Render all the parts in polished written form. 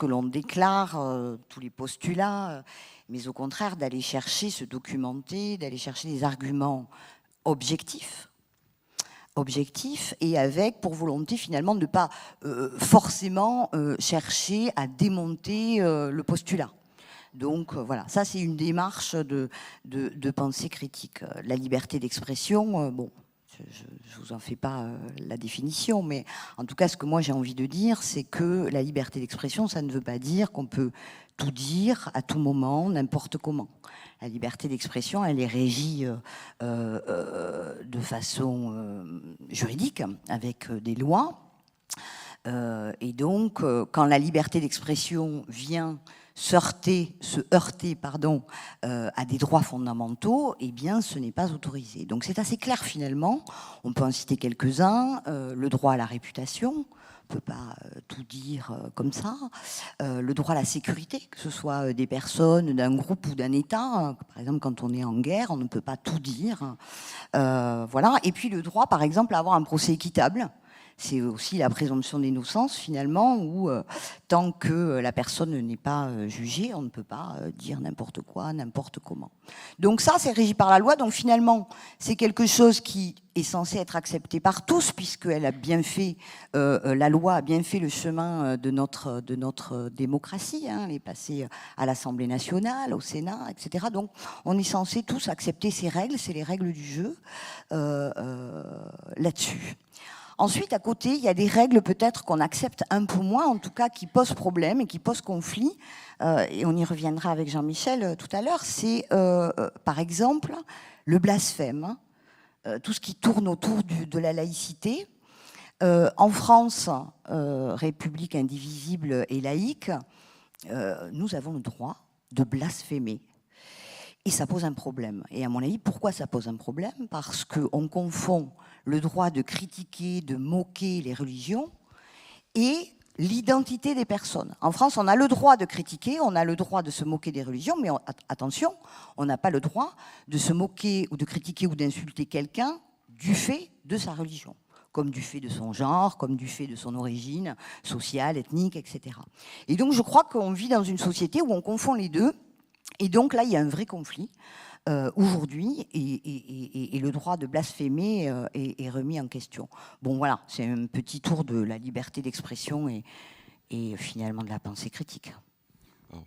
que l'on déclare, tous les postulats, mais au contraire d'aller chercher, se documenter, d'aller chercher des arguments objectifs et avec pour volonté finalement de ne pas forcément chercher à démonter le postulat. Donc voilà, ça c'est une démarche de pensée critique. La liberté d'expression, bon, je ne vous en fais pas la définition, mais en tout cas ce que moi j'ai envie de dire, c'est que la liberté d'expression, ça ne veut pas dire qu'on peut tout dire à tout moment, n'importe comment. La liberté d'expression, elle est régie de façon juridique, avec des lois. Et donc, quand la liberté d'expression vient se heurter à des droits fondamentaux, eh bien, ce n'est pas autorisé. Donc, c'est assez clair finalement. On peut en citer quelques-uns. Le droit à la réputation. On ne peut pas tout dire comme ça. Le droit à la sécurité, que ce soit des personnes, d'un groupe ou d'un État. Par exemple, quand on est en guerre, on ne peut pas tout dire. Voilà. Et puis le droit, par exemple, à avoir un procès équitable. C'est aussi la présomption d'innocence, finalement, où tant que la personne n'est pas jugée, on ne peut pas dire n'importe quoi, n'importe comment. Donc ça, c'est régi par la loi. Donc finalement, c'est quelque chose qui est censé être accepté par tous, puisqu'elle a bien fait, la loi a bien fait le chemin de notre démocratie. Hein, elle est passée à l'Assemblée nationale, au Sénat, etc. Donc on est censé tous accepter ces règles, c'est les règles du jeu là-dessus. Ensuite, à côté, il y a des règles peut-être qu'on accepte un peu moins, en tout cas qui posent problème et qui posent conflit. Et on y reviendra avec Jean-Michel tout à l'heure. C'est, par exemple, le blasphème, tout ce qui tourne autour de la laïcité. En France, République indivisible et laïque, nous avons le droit de blasphémer. Et ça pose un problème. Et à mon avis, pourquoi ça pose un problème ? Parce qu'on confond le droit de critiquer, de moquer les religions et l'identité des personnes. En France, on a le droit de critiquer, on a le droit de se moquer des religions, mais attention, on n'a pas le droit de se moquer ou de critiquer ou d'insulter quelqu'un du fait de sa religion, comme du fait de son genre, comme du fait de son origine sociale, ethnique, etc. Et donc, je crois qu'on vit dans une société où on confond les deux. Et donc là, il y a un vrai conflit aujourd'hui et le droit de blasphémer est remis en question. Bon, voilà, c'est un petit tour de la liberté d'expression et finalement de la pensée critique. Alors,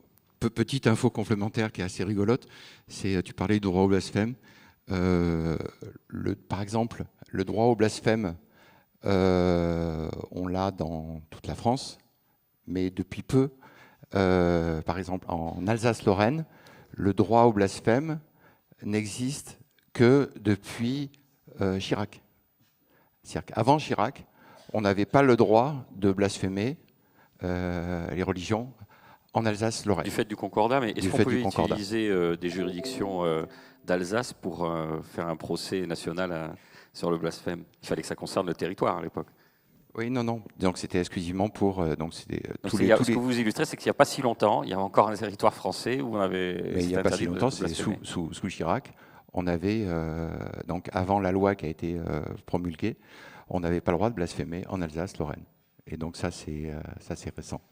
petite info complémentaire qui est assez rigolote, c'est, tu parlais du droit au blasphème. Par exemple, le droit au blasphème, on l'a dans toute la France, mais depuis peu, par exemple en Alsace-Lorraine, le droit au blasphème n'existe que depuis Chirac. C'est-à-dire qu'avant Chirac, on n'avait pas le droit de blasphémer les religions en Alsace-Lorraine. Du fait du Concordat, mais est-ce qu'on peut utiliser des juridictions d'Alsace pour faire un procès national sur le blasphème ? Il fallait que ça concerne le territoire à l'époque. Oui, non. Donc c'était exclusivement pour. Ce que vous illustrez, c'est qu'il n'y a pas si longtemps, il y a encore un territoire français où on avait. Mais il n'y a pas si longtemps, c'est sous Chirac. On avait, donc avant la loi qui a été promulguée, on n'avait pas le droit de blasphémer en Alsace-Lorraine. Et donc ça, c'est récent.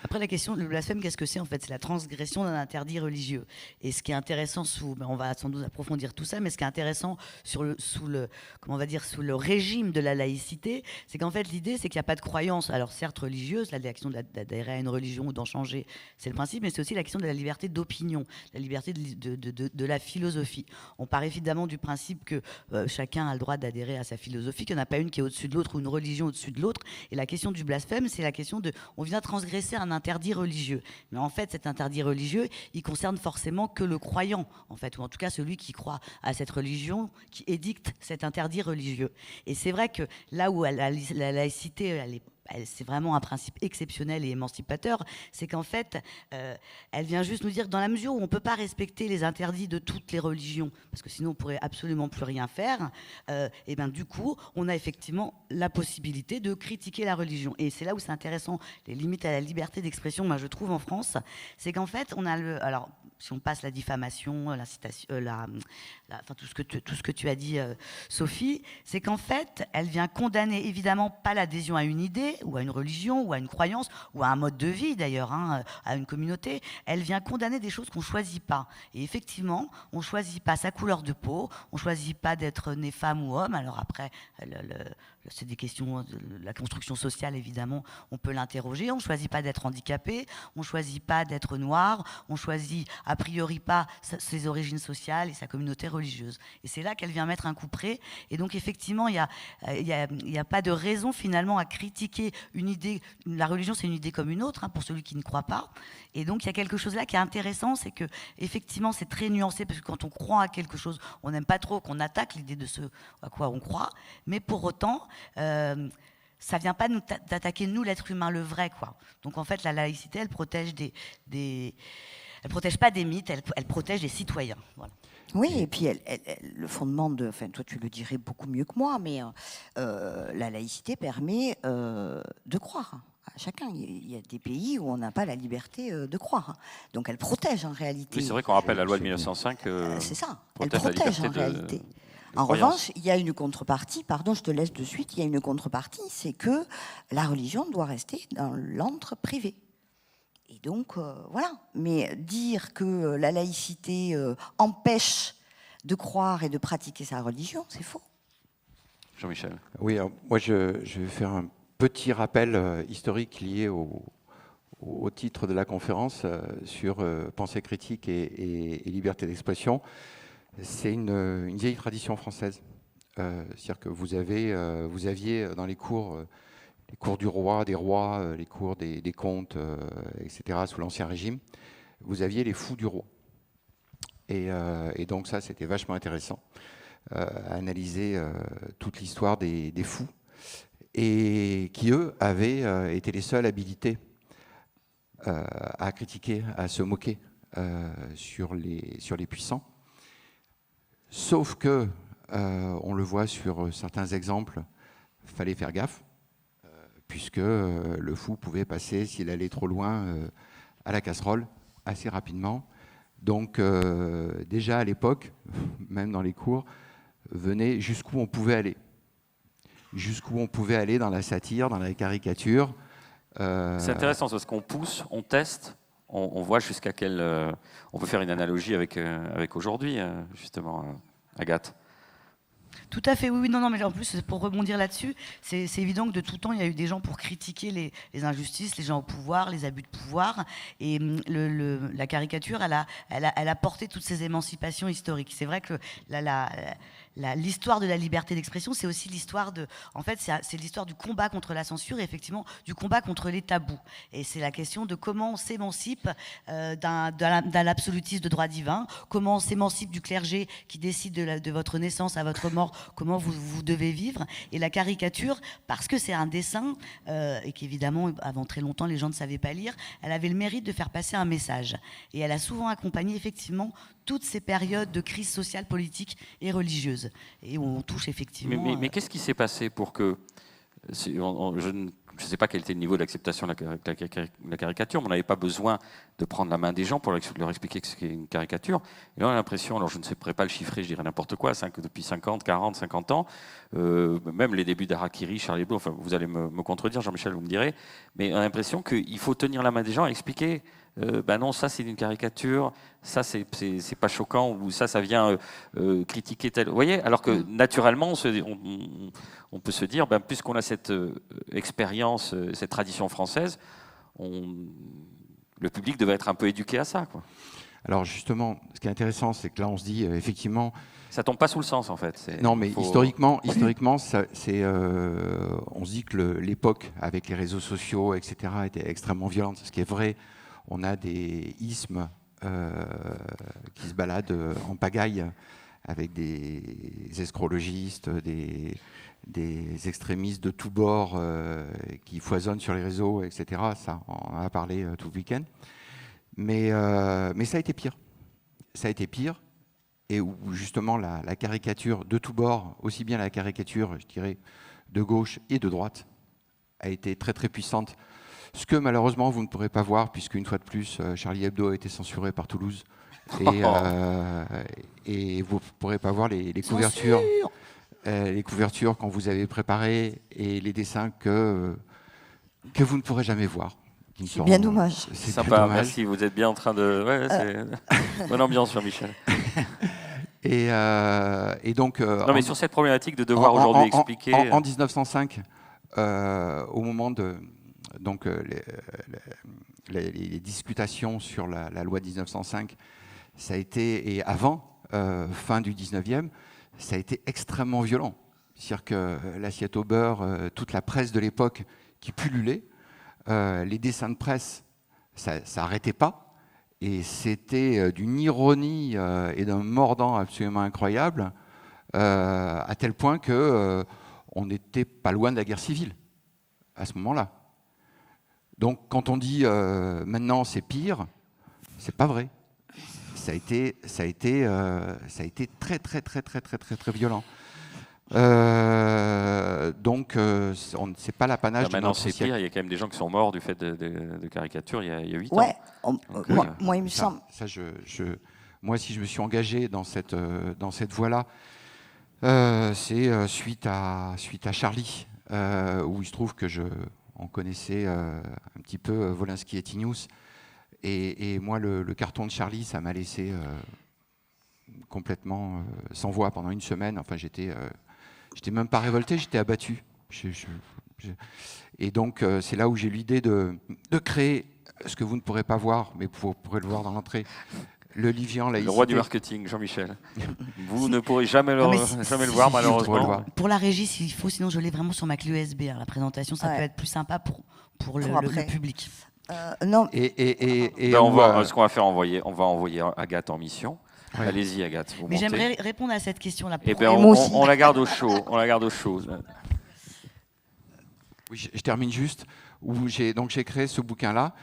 Après, la question, le blasphème, qu'est-ce que c'est en fait ? C'est la transgression d'un interdit religieux. Et ce qui est intéressant, on va sans doute approfondir tout ça, mais ce qui est intéressant sous le régime de la laïcité, c'est qu'en fait, l'idée, c'est qu'il n'y a pas de croyance. Alors certes, religieuse, la question d'adhérer à une religion ou d'en changer, c'est le principe, mais c'est aussi la question de la liberté d'opinion, la liberté de la philosophie. On part évidemment du principe que chacun a le droit d'adhérer à sa philosophie, qu'il n'y en a pas une qui est au-dessus de l'autre ou une religion au-dessus de l'autre. Et la question du blasphème, c'est la question on vient transgresser un interdit religieux. Mais en fait, cet interdit religieux, il concerne forcément que le croyant, en fait, ou en tout cas celui qui croit à cette religion, qui édicte cet interdit religieux. Et c'est vrai que là où la laïcité, c'est vraiment un principe exceptionnel et émancipateur, c'est qu'en fait, elle vient juste nous dire que dans la mesure où on ne peut pas respecter les interdits de toutes les religions, parce que sinon on ne pourrait absolument plus rien faire, et bien du coup, on a effectivement la possibilité de critiquer la religion. Et c'est là où c'est intéressant, les limites à la liberté d'expression, moi je trouve en France, c'est qu'en fait, on a alors si on passe la diffamation, l'incitation, enfin, tout ce que tu as dit, Sophie, c'est qu'en fait, elle vient condamner évidemment pas l'adhésion à une idée, ou à une religion, ou à une croyance, ou à un mode de vie d'ailleurs, hein, à une communauté. Elle vient condamner des choses qu'on choisit pas. Et effectivement, on choisit pas sa couleur de peau, on choisit pas d'être né femme ou homme. Alors après, c'est des questions de la construction sociale, évidemment, on peut l'interroger. On ne choisit pas d'être handicapé, on ne choisit pas d'être noir, on ne choisit a priori pas ses origines sociales et sa communauté religieuse. Et c'est là qu'elle vient mettre un coup près. Et donc, effectivement, il n'y a pas de raison, finalement, à critiquer une idée. La religion, c'est une idée comme une autre, hein, pour celui qui ne croit pas. Et donc, il y a quelque chose là qui est intéressant, c'est que, effectivement, c'est très nuancé, parce que quand on croit à quelque chose, on n'aime pas trop qu'on attaque l'idée de ce à quoi on croit. Mais pour autant, ça vient pas d'attaquer nous, l'être humain, le vrai, quoi. Donc en fait, la laïcité, elle protège elle protège pas des mythes, elle protège des citoyens. Voilà. Oui, et puis le fondement enfin toi tu le dirais beaucoup mieux que moi, mais la laïcité permet de croire à chacun. Il y a des pays où on n'a pas la liberté de croire, donc elle protège en réalité. Oui, c'est vrai qu'on rappelle la loi de 1905. C'est ça, elle protège en réalité. En revanche, il y a une contrepartie, pardon, je te laisse de suite, il y a une contrepartie, c'est que la religion doit rester dans l'antre privé. Et donc, voilà. Mais dire que la laïcité empêche de croire et de pratiquer sa religion, c'est faux. Jean-Michel. Oui, alors, moi je vais faire un petit rappel historique lié au titre de la conférence sur pensée critique et liberté d'expression. C'est une vieille tradition française. C'est-à-dire que vous aviez dans les cours du roi, des rois, les cours des comtes, etc., sous l'Ancien Régime, vous aviez les fous du roi. Et donc ça, c'était vachement intéressant, à analyser toute l'histoire des fous, et qui, eux, avaient été les seuls habilités à critiquer, à se moquer sur les puissants. Sauf que, on le voit sur certains exemples, il fallait faire gaffe, puisque le fou pouvait passer, s'il allait trop loin, à la casserole, assez rapidement. Donc déjà à l'époque, même dans les cours, venait jusqu'où on pouvait aller. Jusqu'où on pouvait aller dans la satire, dans la caricature. C'est intéressant, parce qu'on pousse, on teste, on voit jusqu'à quel... on peut faire une analogie avec aujourd'hui, justement, Agathe. Tout à fait, oui, non, mais en plus, pour rebondir là-dessus, c'est évident que de tout temps, il y a eu des gens pour critiquer les injustices, les gens au pouvoir, les abus de pouvoir, et la caricature, elle a porté toutes ces émancipations historiques. C'est vrai que l'histoire de la liberté d'expression, c'est aussi l'histoire c'est l'histoire du combat contre la censure et effectivement du combat contre les tabous. Et c'est la question de comment on s'émancipe d'un absolutisme de droit divin, comment on s'émancipe du clergé qui décide de votre naissance à votre mort, comment vous devez vivre. Et la caricature, parce que c'est un dessin, et qu'évidemment, avant très longtemps, les gens ne savaient pas lire, elle avait le mérite de faire passer un message. Et elle a souvent accompagné effectivement toutes ces périodes de crise sociale, politique et religieuse. Et on touche effectivement... Mais qu'est-ce qui s'est passé pour que... Je ne sais pas quel était le niveau d'acceptation de la caricature, mais on n'avait pas besoin de prendre la main des gens pour leur expliquer ce qu'est une caricature. Et là, on a l'impression, alors je ne saurais pas le chiffrer, je dirais n'importe quoi, depuis 50, 40, 50 ans, même les débuts d'Harakiri, Charlie Hebdo, enfin, vous allez me contredire, Jean-Michel, vous me direz, mais on a l'impression qu'il faut tenir la main des gens et expliquer non, ça c'est une caricature, ça c'est pas choquant, ou ça vient critiquer tel. Vous voyez, alors que naturellement, on peut se dire, puisqu'on a cette expérience, cette tradition française, le public devait être un peu éduqué à ça, quoi. Alors justement, ce qui est intéressant, c'est que là, on se dit effectivement. Ça tombe pas sous le sens, en fait. Non, mais historiquement, on se dit que l'époque avec les réseaux sociaux, etc., était extrêmement violente. Ce qui est vrai. On a des ismes qui se baladent en pagaille avec des escrologistes, des extrémistes de tous bords qui foisonnent sur les réseaux, etc. Ça, on en a parlé tout le week-end. Mais ça a été pire. Ça a été pire. Et où justement la caricature de tous bords, aussi bien la caricature, je dirais, de gauche et de droite, a été très très puissante. Ce que malheureusement vous ne pourrez pas voir, puisqu'une fois de plus, Charlie Hebdo a été censuré par Toulouse, Et vous ne pourrez pas voir les couvertures. Les couvertures qu'on vous avez préparées et les dessins que vous ne pourrez jamais voir. C'est bien dommage. C'est sympa, merci. Vous êtes bien en train de... Ouais, c'est... Bonne ambiance, Jean-Michel. Et donc... non, mais sur cette problématique de devoir aujourd'hui expliquer... En 1905, au moment de... Donc, les discutations sur la loi de 1905, ça a été... Et avant, fin du 19e, ça a été extrêmement violent. C'est-à-dire que l'assiette au beurre, toute la presse de l'époque qui pullulait, les dessins de presse, ça n'arrêtait pas. Et c'était d'une ironie et d'un mordant absolument incroyable, à tel point qu'on n'était pas loin de la guerre civile à ce moment-là. Donc quand on dit maintenant c'est pire, c'est pas vrai. Ça a été très très très très très très très violent. Donc c'est pas l'apanage de notre c'est siècle. pire, il y a quand même des gens qui sont morts du fait de caricatures il y a 8 ouais, ans. Moi il me semble. Moi si je me suis engagé dans cette voie-là, c'est suite à Charlie, où il se trouve que on connaissait un petit peu Wolinski et Tinius. Et moi, le carton de Charlie, ça m'a laissé complètement sans voix pendant une semaine. Enfin, j'étais même pas révolté, j'étais abattu. Et donc, c'est là où j'ai eu l'idée de créer ce que vous ne pourrez pas voir, mais vous pourrez le voir dans l'entrée. Le livre en laïcité. Le roi du marketing, Jean-Michel. Vous ne pourrez jamais le voir, malheureusement. Pour la régie, s'il faut, sinon je l'ai vraiment sur ma clé USB. La présentation, ça peut être plus sympa pour le public. Non. Ce qu'on va faire, on va envoyer Agathe en mission. Ouais. Allez-y, Agathe. Mais j'aimerais répondre à cette question-là. On la garde au chaud. On la garde au chaud. Oui, je termine juste. J'ai créé ce bouquin-là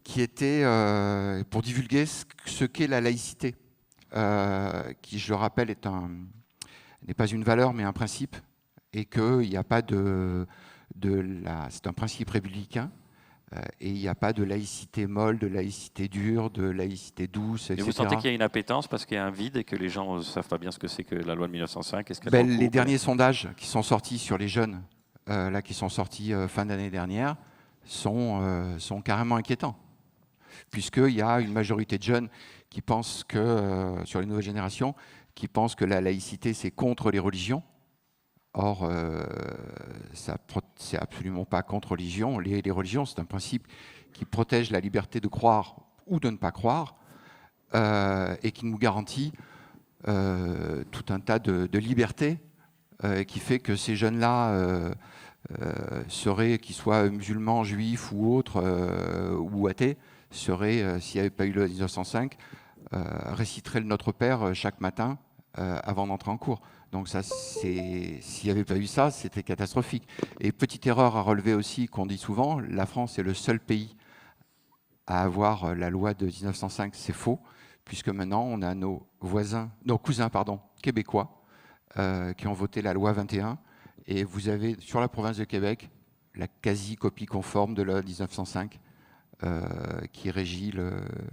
qui était pour divulguer ce qu'est la laïcité, qui, je le rappelle, n'est pas une valeur, mais un principe, et qu'il n'y a pas c'est un principe républicain. Et il n'y a pas de laïcité molle, de laïcité dure, de laïcité douce, etc. Et vous sentez qu'il y a une appétence parce qu'il y a un vide et que les gens ne savent pas bien ce que c'est que la loi de 1905 ? Les derniers sondages qui sont sortis sur les jeunes, qui sont sortis fin d'année dernière, sont carrément inquiétants. Puisqu'il y a une majorité de jeunes qui pensent que, sur les nouvelles générations, qui pensent que la laïcité, c'est contre les religions. Or, c'est absolument pas contre religion. Les religions, c'est un principe qui protège la liberté de croire ou de ne pas croire, et qui nous garantit tout un tas de libertés, qui fait que ces jeunes-là qu'ils soient musulmans, juifs ou autres, ou athées, s'il n'y avait pas eu le 1905, réciteraient le Notre Père chaque matin avant d'entrer en cours. Donc ça, s'il n'y avait pas eu ça, c'était catastrophique. Et petite erreur à relever aussi, qu'on dit souvent, la France est le seul pays à avoir la loi de 1905. C'est faux, puisque maintenant, on a nos cousins québécois, qui ont voté la loi 21. Et vous avez, sur la province de Québec, la quasi-copie conforme de la loi 1905, qui régit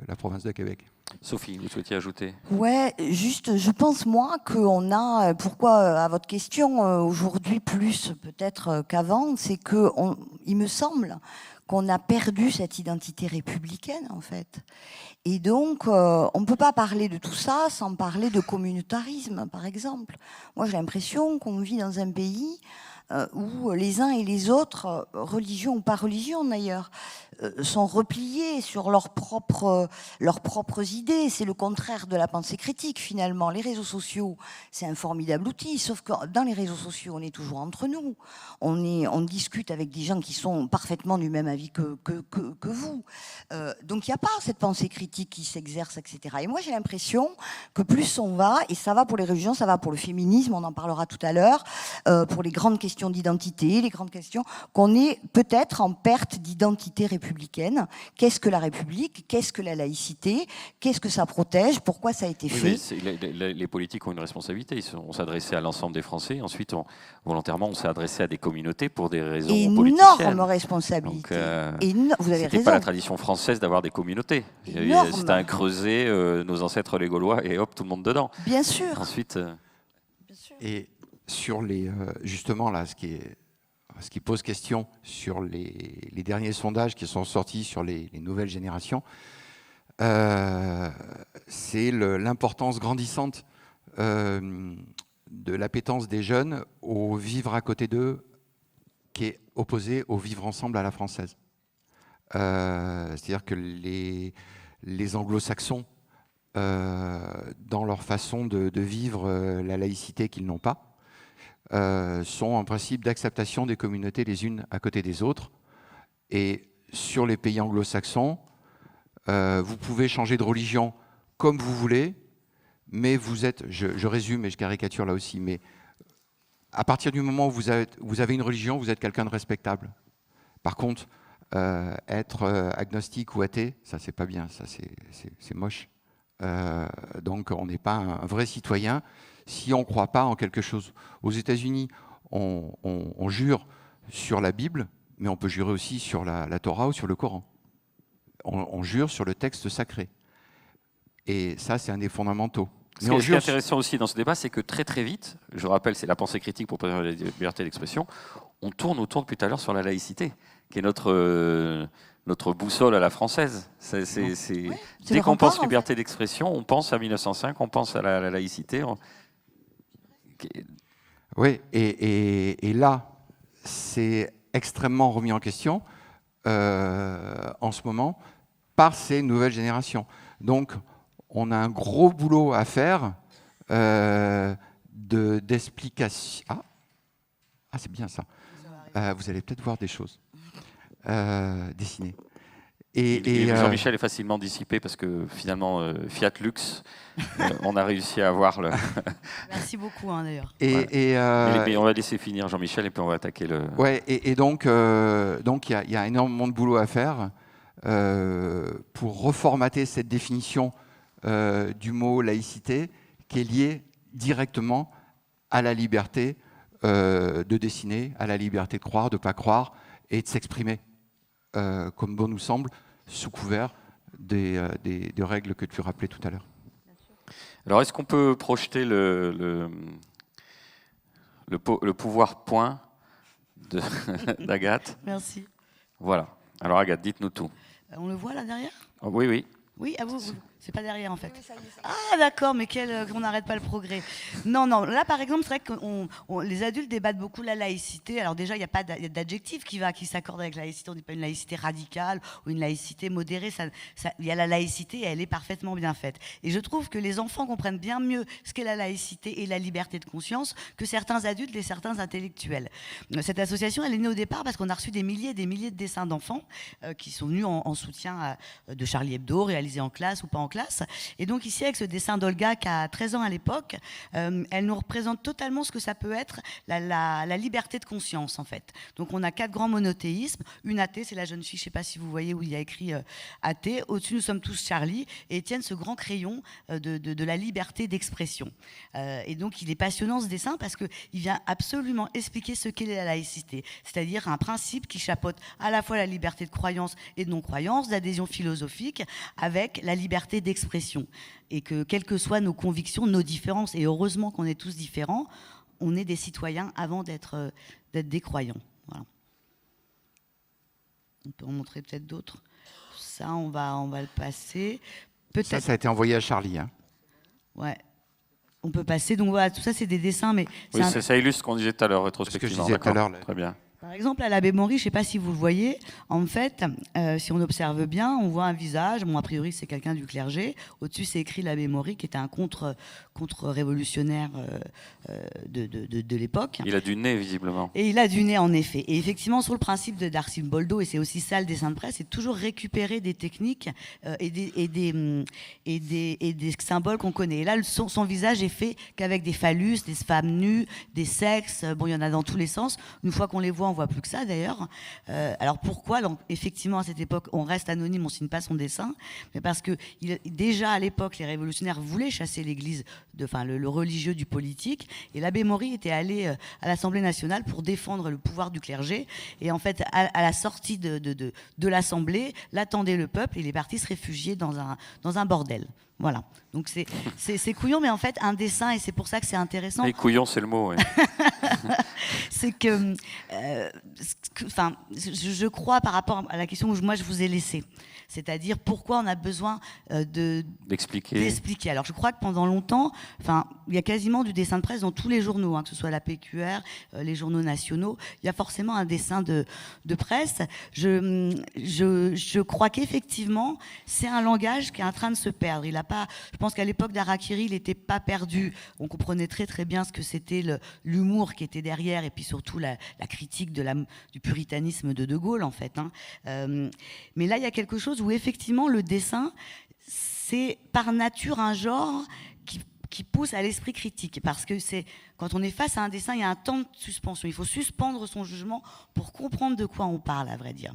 la province de Québec. Sophie, vous souhaitiez ajouter ? Ouais, juste, je pense, moi, qu'on a, à votre question, aujourd'hui plus peut-être qu'avant, c'est il me semble qu'on a perdu cette identité républicaine, en fait. Et donc, on ne peut pas parler de tout ça sans parler de communautarisme, par exemple. Moi, j'ai l'impression qu'on vit dans un pays où les uns et les autres, religion ou pas religion d'ailleurs, sont repliés sur leurs propres idées. C'est le contraire de la pensée critique, finalement. Les réseaux sociaux, c'est un formidable outil, sauf que dans les réseaux sociaux, on est toujours entre nous. On discute avec des gens qui sont parfaitement du même avis que vous. Donc il n'y a pas cette pensée critique qui s'exerce, etc. Et moi, j'ai l'impression que plus on va, et ça va pour les religions, ça va pour le féminisme, on en parlera tout à l'heure, pour les grandes questions questions d'identité, les grandes questions, qu'on est peut-être en perte d'identité républicaine. Qu'est-ce que la République? Qu'est-ce que la laïcité? Qu'est-ce que ça protège? Pourquoi ça a été fait? Les politiques ont une responsabilité. On s'est adressé à l'ensemble des Français. Ensuite, volontairement, on s'est adressé à des communautés pour des raisons politiciennes. Énorme responsabilité. Vous avez raison. C'était pas la tradition française d'avoir des communautés. C'était un creuset, nos ancêtres les Gaulois, et hop, tout le monde dedans. Bien sûr. Ensuite. Bien sûr. Et sur les, justement là, ce qui pose question sur les derniers sondages qui sont sortis sur les nouvelles générations, c'est l'importance grandissante de l'appétence des jeunes au vivre à côté d'eux, qui est opposé au vivre ensemble à la française. C'est-à-dire que les anglo-saxons, dans leur façon de vivre la laïcité qu'ils n'ont pas, sont en principe d'acceptation des communautés les unes à côté des autres. Et sur les pays anglo-saxons, vous pouvez changer de religion comme vous voulez, mais vous êtes, je résume et je caricature là aussi, mais à partir du moment où vous avez une religion, vous êtes quelqu'un de respectable. Par contre, être agnostique ou athée, ça c'est pas bien, ça c'est moche. Donc on n'est pas un vrai citoyen si on ne croit pas en quelque chose. Aux États-Unis, on jure sur la Bible, mais on peut jurer aussi sur la Torah ou sur le Coran. On jure sur le texte sacré. Et ça, c'est un des fondamentaux. Ce qui est intéressant aussi dans ce débat, c'est que très très vite, je rappelle, c'est la pensée critique pour préserver la liberté d'expression, on tourne autour depuis tout à l'heure sur la laïcité, qui est notre boussole à la française. Dès qu'on pense liberté d'expression, on pense à 1905, on pense à la laïcité. Oui, et là, c'est extrêmement remis en question en ce moment par ces nouvelles générations. Donc, on a un gros boulot à faire d'explication. Ah, c'est bien ça. Vous allez peut-être voir des choses dessinées. Et Jean-Michel est facilement dissipé parce que finalement, Fiat Lux, on a réussi à avoir le... Merci beaucoup d'ailleurs. Mais on va laisser finir Jean-Michel et puis on va attaquer le... Ouais, et donc il y a énormément de boulot à faire pour reformater cette définition du mot laïcité qui est liée directement à la liberté de dessiner, à la liberté de croire, de ne pas croire et de s'exprimer comme bon nous semble, sous couvert des règles que tu rappelais tout à l'heure. Alors, est-ce qu'on peut projeter le pouvoir point d'Agathe? Merci. Voilà. Alors, Agathe, dites-nous tout. On le voit là derrière? Oui, oui. Oui, à vous. C'est pas derrière en fait. Ah d'accord, mais on n'arrête pas le progrès. Non, là par exemple, c'est vrai que les adultes débattent beaucoup la laïcité. Alors déjà, il n'y a pas d'adjectif qui s'accorde avec la laïcité. On n'est pas une laïcité radicale ou une laïcité modérée. Il y a la laïcité et elle est parfaitement bien faite. Et je trouve que les enfants comprennent bien mieux ce qu'est la laïcité et la liberté de conscience que certains adultes et certains intellectuels. Cette association, elle est née au départ parce qu'on a reçu des milliers et des milliers de dessins d'enfants qui sont venus en soutien de Charlie Hebdo, réalisés en classe ou pas en classe. Et donc ici, avec ce dessin d'Olga qui a 13 ans à l'époque, elle nous représente totalement ce que ça peut être la liberté de conscience en fait. Donc on a 4 grands monothéismes. Une athée, c'est la jeune fille, je ne sais pas si vous voyez où il y a écrit athée. Au-dessus, nous sommes tous Charlie et Étienne, ce grand crayon de la liberté d'expression. Et donc il est passionnant ce dessin parce qu'il vient absolument expliquer ce qu'est la laïcité. C'est-à-dire un principe qui chapeaute à la fois la liberté de croyance et de non-croyance, d'adhésion philosophique, avec la liberté d'expression. Et que, quelles que soient nos convictions, nos différences, et heureusement qu'on est tous différents, on est des citoyens avant d'être des croyants. Voilà. On peut en montrer peut-être d'autres. Ça, on va le passer. Peut-être. Ça a été envoyé à Charlie. Hein. Ouais. On peut passer. Donc voilà, tout ça, c'est des dessins. Mais oui, ça illustre ce qu'on disait tout à l'heure, rétrospectivement. Ce que je disais tout à l'heure. Très bien. Par exemple, à l'abbé Maury, je ne sais pas si vous le voyez, en fait, si on observe bien, on voit un visage, bon, a priori c'est quelqu'un du clergé, au-dessus c'est écrit l'abbé Maury, qui était un contre-révolutionnaire de l'époque. Il a du nez, visiblement. Et il a du nez, en effet. Et effectivement, sur le principe de Darcy Boldo, et c'est aussi ça le dessin de presse, c'est toujours récupérer des techniques et des symboles qu'on connaît. Et là, son visage est fait qu'avec des phallus, des femmes nues, des sexes, bon, il y en a dans tous les sens. Une fois qu'on les voit, on voit plus que ça d'ailleurs. Alors pourquoi, donc, effectivement, à cette époque, on reste anonyme, on signe pas son dessin, mais parce que déjà à l'époque, les révolutionnaires voulaient chasser l'Église, le religieux du politique, et l'abbé Maury était allé à l'Assemblée nationale pour défendre le pouvoir du clergé. Et en fait, à la sortie de l'Assemblée, l'attendait le peuple, et il est parti se réfugier dans un bordel. Voilà. Donc c'est couillon, mais en fait, un dessin, et c'est pour ça que c'est intéressant. Et couillon, c'est le mot, oui. C'est que, je crois par rapport à la question où moi je vous ai laissé, c'est-à-dire pourquoi on a besoin d'expliquer. Alors je crois que pendant longtemps, il y a quasiment du dessin de presse dans tous les journaux, hein, que ce soit la PQR, les journaux nationaux, il y a forcément un dessin de presse. Je crois qu'effectivement, c'est un langage qui est en train de se perdre. Je pense qu'à l'époque d'Harakiri, il n'était pas perdu. On comprenait très très bien ce que c'était l'humour qui était derrière, et puis surtout la critique du puritanisme de Gaulle, en fait. Hein. Mais là, il y a quelque chose où effectivement le dessin, c'est par nature un genre qui pousse à l'esprit critique, parce que quand on est face à un dessin, il y a un temps de suspension. Il faut suspendre son jugement pour comprendre de quoi on parle, à vrai dire.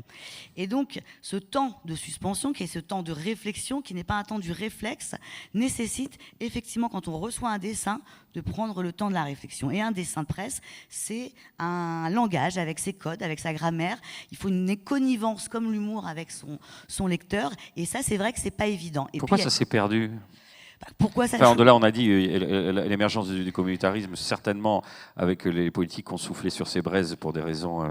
Et donc, ce temps de suspension, qui est ce temps de réflexion, qui n'est pas un temps du réflexe, nécessite effectivement, quand on reçoit un dessin, de prendre le temps de la réflexion. Et un dessin de presse, c'est un langage avec ses codes, avec sa grammaire. Il faut une connivence, comme l'humour, avec son lecteur. Et ça, c'est vrai que c'est pas évident. Et pourquoi puis, ça s'est perdu ? Pourquoi ça de là, on a dit l'émergence du communautarisme, certainement avec les politiques qui ont soufflé sur ces braises pour des raisons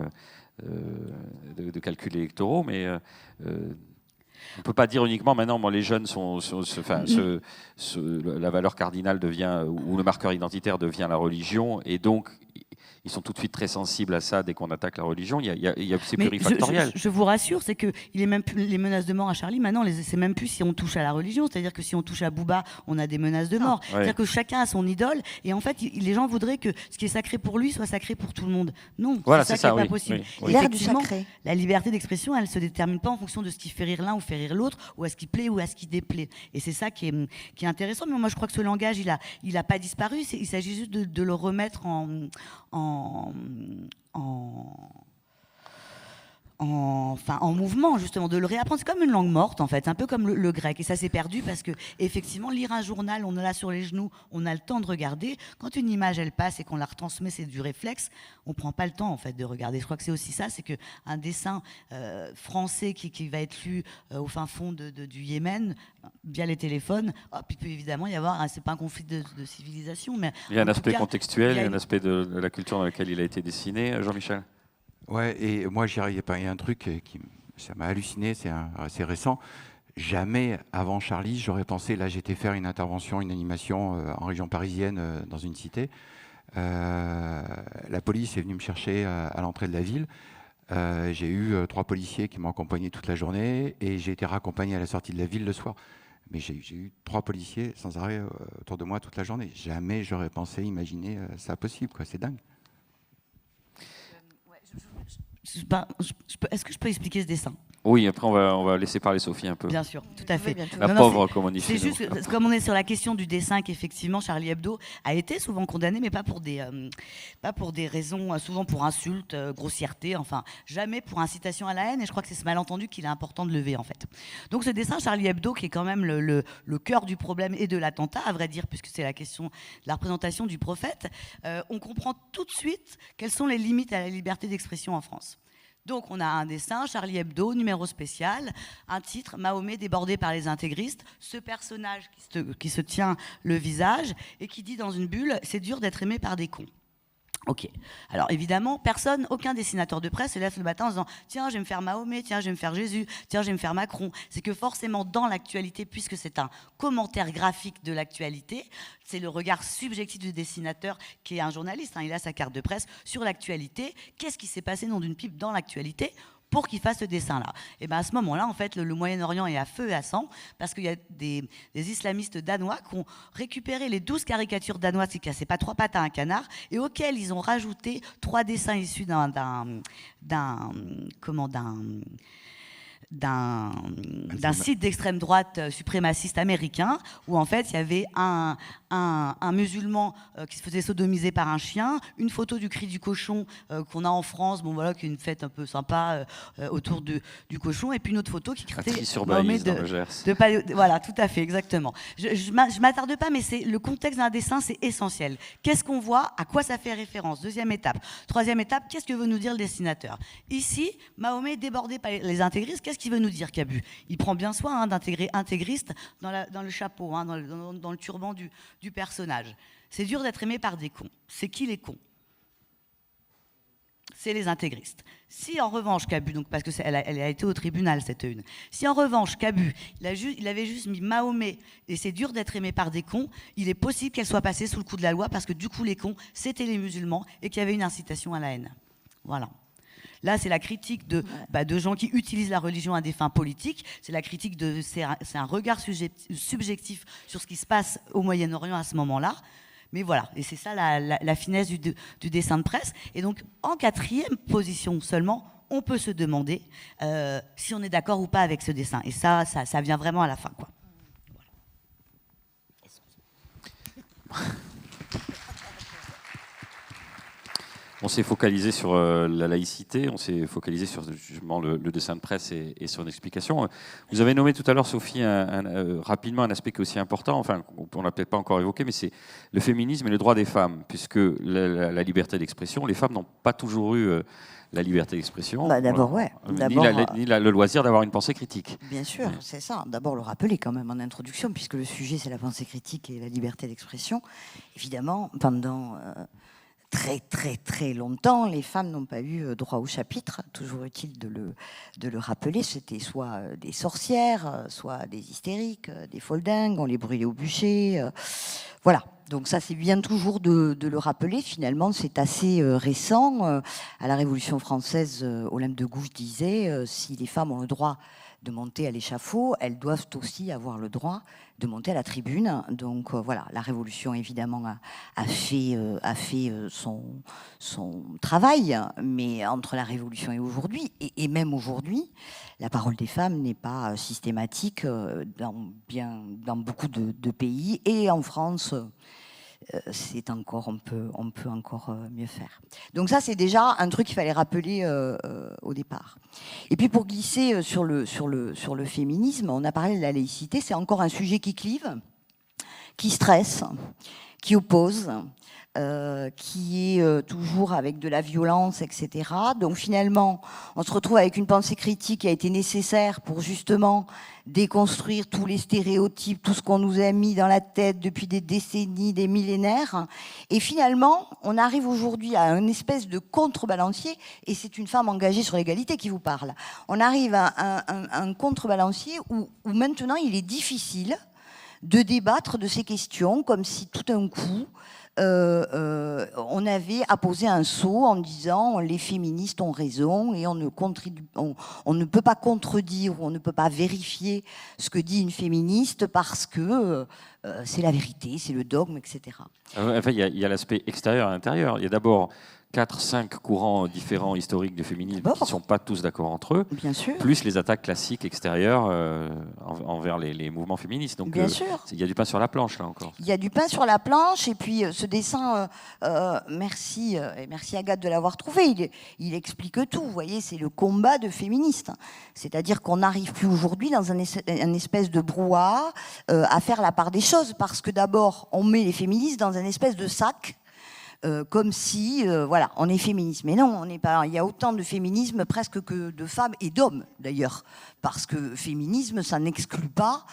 de calculs électoraux, mais on ne peut pas dire uniquement maintenant, les jeunes la valeur cardinale devient, ou le marqueur identitaire devient la religion, et donc ils sont tout de suite très sensibles à ça dès qu'on attaque la religion. C'est plurifactoriel. Je vous rassure, c'est que il est même plus les menaces de mort à Charlie. Maintenant, c'est même plus si on touche à la religion. C'est-à-dire que si on touche à Booba, on a des menaces de mort. C'est-à-dire que chacun a son idole. Et en fait, les gens voudraient que ce qui est sacré pour lui soit sacré pour tout le monde. Non, voilà, c'est ça qui n'est pas possible. Oui. L'ère du sacré. La liberté d'expression, elle ne se détermine pas en fonction de ce qui fait rire l'un ou fait rire l'autre, ou à ce qui plaît ou à ce qui déplaît. Et c'est ça qui est intéressant. Mais moi, je crois que ce langage, il a pas disparu. Il s'agit juste de le remettre en mouvement, justement, de le réapprendre. C'est comme une langue morte, en fait, un peu comme le grec. Et ça s'est perdu parce que, effectivement, lire un journal, on est là sur les genoux, on a le temps de regarder. Quand une image, elle passe et qu'on la retransmet, c'est du réflexe, on prend pas le temps, en fait, de regarder. Je crois que c'est aussi ça, c'est qu'un dessin français qui va être lu au fin fond du Yémen, via les téléphones, il peut évidemment y avoir, c'est pas un conflit de civilisation, mais... Il y a un aspect contextuel, il y a un aspect de la culture dans laquelle il a été dessiné. Jean-Michel ? Ouais, et moi, il y a un truc ça m'a halluciné, c'est assez récent. Jamais, avant Charlie, j'aurais pensé, là, j'étais faire une intervention, une animation en région parisienne, dans une cité. La police est venue me chercher à l'entrée de la ville. J'ai eu 3 policiers qui m'ont accompagné toute la journée, et j'ai été raccompagné à la sortie de la ville le soir. Mais j'ai eu 3 policiers sans arrêt autour de moi toute la journée. Jamais j'aurais pensé, imaginer ça possible, quoi. C'est dingue. Est-ce que je peux expliquer ce dessin ? Oui, après on va laisser parler Sophie un peu. Bien sûr, tout à fait. La pauvre, comme on dit chez nous. C'est juste que, comme on est sur la question du dessin, qu'effectivement Charlie Hebdo a été souvent condamné, mais pas pour des raisons, souvent pour insultes, grossièreté, enfin jamais pour incitation à la haine. Et je crois que c'est ce malentendu qu'il est important de lever, en fait. Donc ce dessin Charlie Hebdo, qui est quand même le cœur du problème et de l'attentat, à vrai dire, puisque c'est la question de la représentation du prophète, on comprend tout de suite quelles sont les limites à la liberté d'expression en France. Donc on a un dessin, Charlie Hebdo, numéro spécial, un titre, Mahomet débordé par les intégristes, ce personnage qui se tient le visage et qui dit dans une bulle, c'est dur d'être aimé par des cons. Ok. Alors évidemment, aucun dessinateur de presse se lève le matin en disant « Tiens, je vais me faire Mahomet, tiens, je vais me faire Jésus, tiens, je vais me faire Macron ». C'est que forcément, dans l'actualité, puisque c'est un commentaire graphique de l'actualité, c'est le regard subjectif du dessinateur qui est un journaliste, il a sa carte de presse sur l'actualité. Qu'est-ce qui s'est passé nom d'une pipe dans l'actualité pour qu'il fasse ce dessin-là. Et bien à ce moment-là, en fait, le Moyen-Orient est à feu et à sang, parce qu'il y a des islamistes danois qui ont récupéré les 12 caricatures danoises qui cassaient pas 3 pattes à un canard, et auxquelles ils ont rajouté 3 dessins issus d'un site d'extrême droite suprémaciste américain, où en fait il y avait un musulman qui se faisait sodomiser par un chien, une photo du cri du cochon qu'on a en France, bon voilà, qui est une fête un peu sympa autour du cochon, et puis une autre photo qui crée sur Baïs dans le Gers. Voilà, tout à fait, exactement. Je m'attarde pas, mais c'est le contexte d'un dessin, c'est essentiel. Qu'est-ce qu'on voit, à quoi ça fait référence? Deuxième étape. Troisième étape, qu'est-ce que veut nous dire le dessinateur? Ici, Mahomet débordé par les intégristes, qu'est-ce qu'il veut nous dire, Cabu? Il prend bien soin d'intégrer intégriste dans le chapeau, dans le turban du personnage. C'est dur d'être aimé par des cons. C'est qui les cons? C'est les intégristes. Si en revanche Cabu, donc parce que elle a été au tribunal cette une, si en revanche Cabu, il avait juste mis Mahomet et c'est dur d'être aimé par des cons, il est possible qu'elle soit passée sous le coup de la loi parce que du coup les cons c'était les musulmans et qu'il y avait une incitation à la haine. Voilà. Là, c'est la critique de gens qui utilisent la religion à des fins politiques. C'est la critique c'est un regard subjectif sur ce qui se passe au Moyen-Orient à ce moment-là. Mais voilà, et c'est ça la finesse du dessin de presse. Et donc, en quatrième position seulement, on peut se demander si on est d'accord ou pas avec ce dessin. Et ça vient vraiment à la fin, quoi. Voilà. On s'est focalisé sur la laïcité, on s'est focalisé sur justement le dessin de presse et son explication. Vous avez nommé tout à l'heure, Sophie, rapidement un aspect qui est aussi important, enfin, on ne l'a peut-être pas encore évoqué, mais c'est le féminisme et le droit des femmes, puisque la liberté d'expression, les femmes n'ont pas toujours eu la liberté d'expression. D'abord, ouais. Ni le loisir d'avoir une pensée critique. Bien sûr, c'est ça. D'abord, le rappeler quand même en introduction, puisque le sujet, c'est la pensée critique et la liberté d'expression. Évidemment, pendant... très très très longtemps, les femmes n'ont pas eu droit au chapitre, toujours utile de le rappeler, c'était soit des sorcières, soit des hystériques, des foldingues, on les brûlait au bûcher, voilà. Donc ça c'est bien toujours de le rappeler, finalement c'est assez récent. À la Révolution française, Olympe de Gouges disait si les femmes ont le droit de monter à l'échafaud, elles doivent aussi avoir le droit de monter à la tribune. Donc voilà, la Révolution évidemment a fait son travail, mais entre la Révolution et aujourd'hui, et même aujourd'hui, la parole des femmes n'est pas systématique dans beaucoup de pays, et en France, c'est encore, on peut encore mieux faire. Donc ça, c'est déjà un truc qu'il fallait rappeler au départ. Et puis pour glisser sur le féminisme, on a parlé de la laïcité, c'est encore un sujet qui clive, qui stresse, qui oppose, qui est toujours avec de la violence, etc. Donc finalement, on se retrouve avec une pensée critique qui a été nécessaire pour justement déconstruire tous les stéréotypes, tout ce qu'on nous a mis dans la tête depuis des décennies, des millénaires. Et finalement, on arrive aujourd'hui à une espèce de contrebalancier, et c'est une femme engagée sur l'égalité qui vous parle. On arrive à un contrebalancier où maintenant il est difficile de débattre de ces questions, comme si tout d'un coup, on avait apposé un sceau en disant les féministes ont raison et on ne peut pas contredire ou on ne peut pas vérifier ce que dit une féministe parce que c'est la vérité, c'est le dogme, etc. Enfin, il y a l'aspect extérieur et intérieur. Il y a d'abord 4-5 courants différents historiques de féminisme qui ne sont pas tous d'accord entre eux, bien sûr, plus les attaques classiques extérieures envers les mouvements féministes. Donc, bien sûr. Il y a du pain sur la planche, là encore. Il y a du pain sur la planche, et puis ce dessin, merci Agathe de l'avoir trouvé, il explique tout, vous voyez, c'est le combat de féministes. C'est-à-dire qu'on n'arrive plus aujourd'hui dans un espèce de brouhaha à faire la part des choses, parce que d'abord, on met les féministes dans un espèce de sac, comme si, voilà, on est féministe. Mais non, on n'est pas. Il y a autant de féminisme presque que de femmes et d'hommes, d'ailleurs. Parce que féminisme, ça n'exclut pas,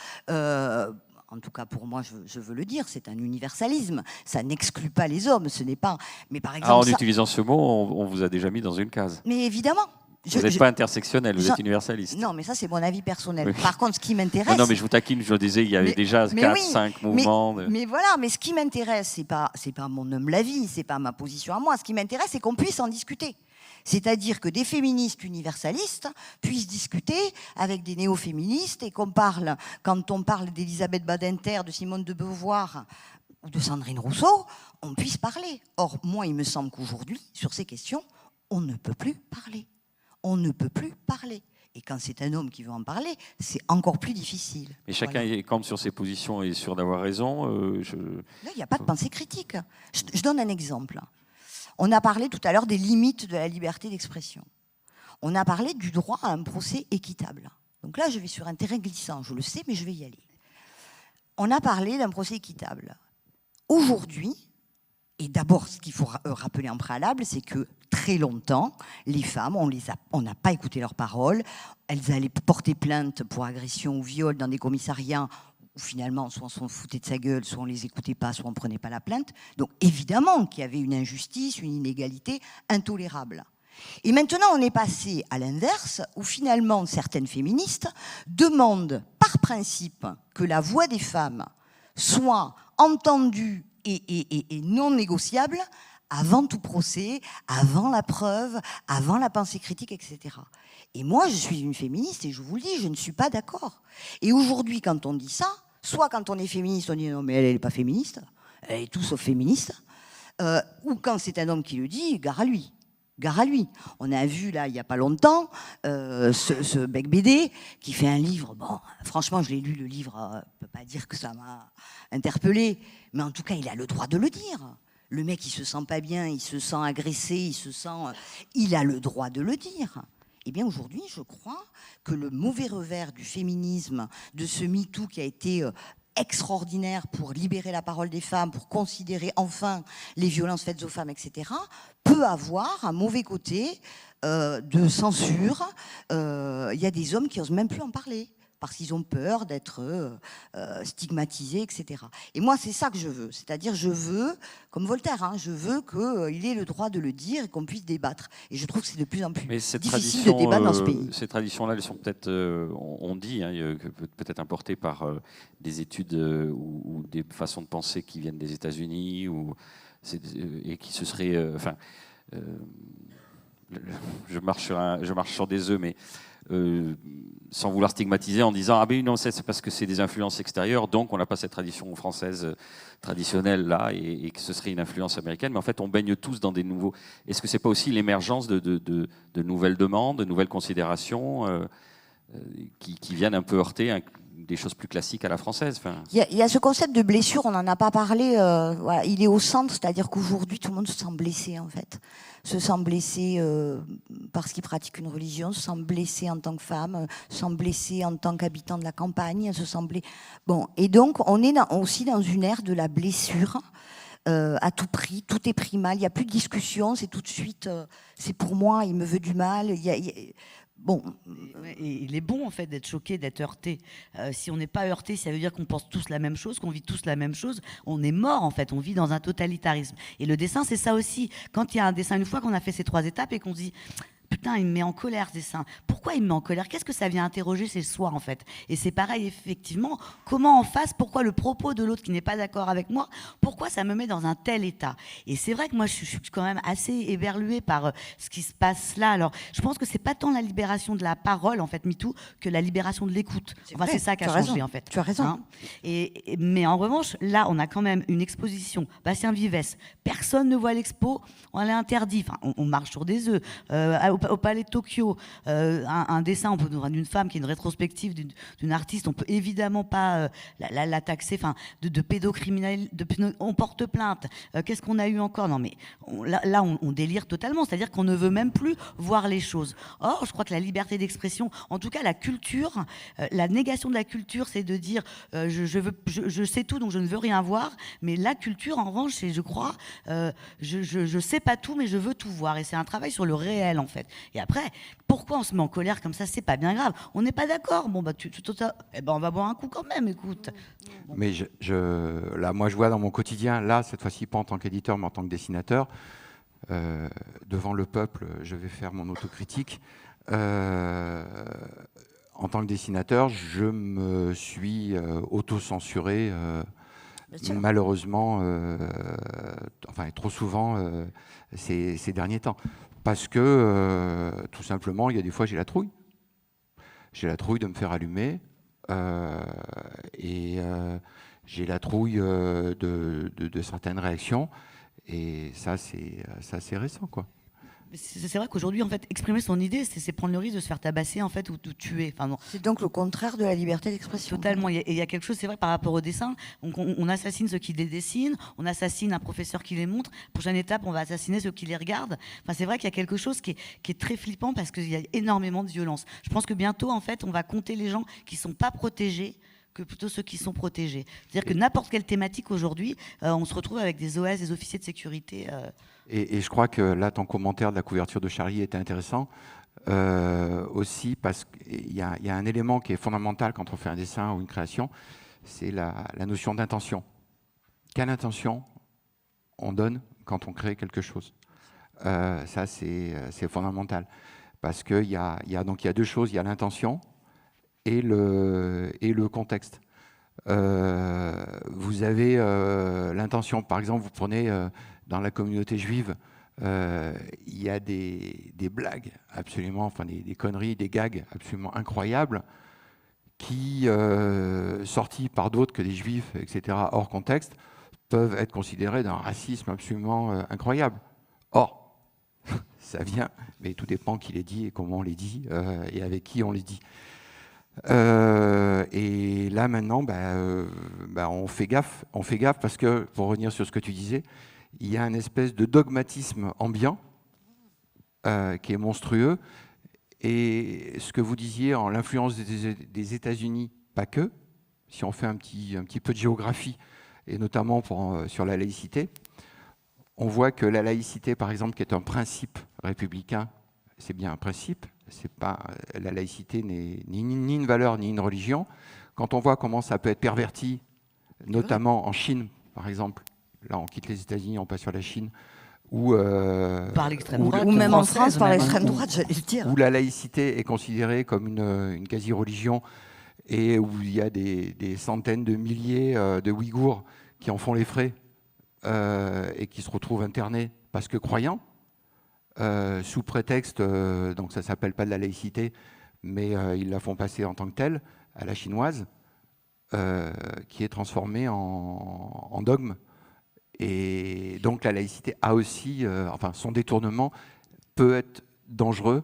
en tout cas pour moi, je veux le dire, c'est un universalisme. Ça n'exclut pas les hommes, ce n'est pas. Mais par exemple, en utilisant ce mot, on vous a déjà mis dans une case. Mais évidemment. Vous n'êtes pas intersectionnel, vous êtes universaliste. Non, mais ça, c'est mon avis personnel. Oui. Par contre, ce qui m'intéresse... Non, mais je vous taquine, je le disais, il y avait déjà 4-5 mouvements. Mais voilà, mais ce qui m'intéresse, c'est pas mon humble avis, c'est pas ma position à moi. Ce qui m'intéresse, c'est qu'on puisse en discuter. C'est-à-dire que des féministes universalistes puissent discuter avec des néo-féministes et quand on parle d'Elisabeth Badinter, de Simone de Beauvoir ou de Sandrine Rousseau, on puisse parler. Or, moi, il me semble qu'aujourd'hui, sur ces questions, on ne peut plus parler. On ne peut plus parler. Et quand c'est un homme qui veut en parler, c'est encore plus difficile. Mais chacun campe sur ses positions et est sûr d'avoir raison. Là, il n'y a pas de pensée critique. Je donne un exemple. On a parlé tout à l'heure des limites de la liberté d'expression. On a parlé du droit à un procès équitable. Donc là, je vais sur un terrain glissant, je le sais, mais je vais y aller. On a parlé d'un procès équitable. Aujourd'hui, et d'abord, ce qu'il faut rappeler en préalable, c'est que très longtemps, les femmes, on n'a pas écouté leurs paroles. Elles allaient porter plainte pour agression ou viol dans des commissariats où finalement, soit on s'en foutait de sa gueule, soit on les écoutait pas, soit on prenait pas la plainte. Donc évidemment qu'il y avait une injustice, une inégalité intolérable. Et maintenant, on est passé à l'inverse, où finalement, certaines féministes demandent par principe que la voix des femmes soit entendue et non négociable avant tout procès, avant la preuve, avant la pensée critique, etc. Et moi, je suis une féministe et je vous le dis, je ne suis pas d'accord. Et aujourd'hui, quand on dit ça, soit quand on est féministe, on dit non mais elle n'est pas féministe, elle est tout sauf féministe, ou quand c'est un homme qui le dit, gare à lui. Gare à lui. On a vu là il n'y a pas longtemps ce Bec BD qui fait un livre. Bon, franchement, je l'ai lu le livre. Je ne peux pas dire que ça m'a interpellée, mais en tout cas, il a le droit de le dire. Le mec, il se sent pas bien, il se sent agressé, il a le droit de le dire. Eh bien, aujourd'hui, je crois que le mauvais revers du féminisme, de ce MeToo qui a été extraordinaire pour libérer la parole des femmes, pour considérer enfin les violences faites aux femmes, etc., peut avoir un mauvais côté de censure. Il y a des hommes qui n'osent même plus en parler parce qu'ils ont peur d'être stigmatisés, etc. Et moi, c'est ça que je veux. C'est-à-dire, je veux, comme Voltaire, hein, je veux qu'il ait le droit de le dire et qu'on puisse débattre. Et je trouve que c'est de plus en plus difficile de débattre dans ce pays. Ces traditions-là, elles sont peut-être, on dit, hein, peut-être importées par des études ou des façons de penser qui viennent des États-Unis et qui se seraient... je marche sur des œufs, mais... sans vouloir stigmatiser en disant ah ben non, c'est parce que c'est des influences extérieures, donc on n'a pas cette tradition française traditionnelle là, et que ce serait une influence américaine. Mais en fait, on baigne tous dans des nouveaux. Est-ce que c'est pas aussi l'émergence de nouvelles demandes, de nouvelles considérations qui viennent un peu heurter des choses plus classiques à la française? Enfin... Il y a ce concept de blessure, on n'en a pas parlé. Voilà, il est au centre, c'est-à-dire qu'aujourd'hui, tout le monde se sent blessé en fait. Se sent blessé parce qu'il pratique une religion, se sent blessé en tant que femme, se sent blessé en tant qu'habitant de la campagne, se sent blessé. Bon, et donc on est aussi dans une ère de la blessure à tout prix, tout est pris mal, il n'y a plus de discussion, c'est tout de suite, c'est pour moi, il me veut du mal. Bon. Et il est bon en fait d'être choqué, d'être heurté. Si on n'est pas heurté, ça veut dire qu'on pense tous la même chose, qu'on vit tous la même chose. On est mort en fait, on vit dans un totalitarisme. Et le dessin, c'est ça aussi. Quand il y a un dessin, une fois qu'on a fait ces 3 étapes et qu'on se dit putain, il me met en colère ce dessin. Pourquoi il me met en colère? Qu'est-ce que ça vient interroger? C'est soi en fait. Et c'est pareil effectivement. Comment en face? Pourquoi le propos de l'autre qui n'est pas d'accord avec moi? Pourquoi ça me met dans un tel état? Et c'est vrai que moi je suis quand même assez éberluée par ce qui se passe là. Alors je pense que c'est pas tant la libération de la parole en fait MeToo que la libération de l'écoute. Enfin c'est ça qui a changé en fait. Tu as raison. Hein, mais en revanche là on a quand même une exposition. Bastien Vivès. Personne ne voit l'expo. On l'a interdit. Enfin on marche sur des œufs. Au Palais de Tokyo, un dessin, on peut d'une femme qui est une rétrospective d'une artiste, on peut évidemment pas la taxer, enfin, de pédocriminel, on porte plainte. Qu'est-ce qu'on a eu encore? Non mais là, on délire totalement, c'est-à-dire qu'on ne veut même plus voir les choses. Or, je crois que la liberté d'expression, en tout cas la culture, la négation de la culture, c'est de dire je sais tout, donc je ne veux rien voir. Mais la culture, en revanche, c'est, je crois, je sais pas tout, mais je veux tout voir. Et c'est un travail sur le réel, en fait. Et après, pourquoi on se met en colère comme ça? C'est pas bien grave. On n'est pas d'accord. Bon, bah, on va boire un coup quand même, écoute. Mais là, moi, je vois dans mon quotidien, là, cette fois-ci, pas en tant qu'éditeur, mais en tant que dessinateur, devant le peuple, je vais faire mon autocritique. En tant que dessinateur, je me suis auto-censuré, malheureusement, enfin trop souvent ces derniers temps. Parce que, tout simplement, il y a des fois, j'ai la trouille. J'ai la trouille de me faire allumer. Et j'ai la trouille de certaines réactions. Et ça, c'est récent, quoi. C'est vrai qu'aujourd'hui, en fait, exprimer son idée, c'est prendre le risque de se faire tabasser, en fait, ou de tuer. Enfin, c'est donc le contraire de la liberté d'expression. Totalement. Et il y a quelque chose, c'est vrai, par rapport au dessin. On assassine ceux qui les dessinent, on assassine un professeur qui les montre. Prochaine étape, on va assassiner ceux qui les regardent. Enfin, c'est vrai qu'il y a quelque chose qui est très flippant parce qu'il y a énormément de violence. Je pense que bientôt, en fait, on va compter les gens qui ne sont pas protégés que plutôt ceux qui sont protégés. C'est-à-dire que n'importe quelle thématique aujourd'hui, on se retrouve avec des OS, des officiers de sécurité. Et je crois que là, ton commentaire de la couverture de Charlie était intéressant aussi parce qu'il y a un élément qui est fondamental quand on fait un dessin ou une création, c'est la notion d'intention. Quelle intention on donne quand on crée quelque chose? Ça, c'est fondamental. Parce qu'il y a deux choses. Il y a l'intention et le contexte. Vous avez l'intention. Par exemple, vous prenez dans la communauté juive, il y a des blagues absolument, enfin des conneries, des gags absolument incroyables qui, sortis par d'autres que des juifs, etc., hors contexte, peuvent être considérés d'un racisme absolument incroyable. Or, ça vient, mais tout dépend qui les dit et comment on les dit et avec qui on les dit. Et là maintenant, on fait gaffe parce que, pour revenir sur ce que tu disais, il y a une espèce de dogmatisme ambiant qui est monstrueux. Et ce que vous disiez en l'influence des États-Unis, pas que, si on fait un petit peu de géographie, et notamment sur la laïcité, on voit que la laïcité, par exemple, qui est un principe républicain, c'est bien un principe, c'est pas, la laïcité n'est ni une valeur ni une religion. Quand on voit comment ça peut être perverti, notamment en Chine, par exemple, là on quitte les États-Unis, on passe sur la Chine, par l'extrême droite, ou même en France par l'extrême droite, j'allais le dire. Où la laïcité est considérée comme une quasi-religion et où il y a des centaines de milliers de Ouïghours qui en font les frais et qui se retrouvent internés parce que croyants, sous prétexte, donc ça ne s'appelle pas de la laïcité, mais ils la font passer en tant que telle, à la chinoise, qui est transformée en dogme. Et donc la laïcité a aussi, son détournement peut être dangereux,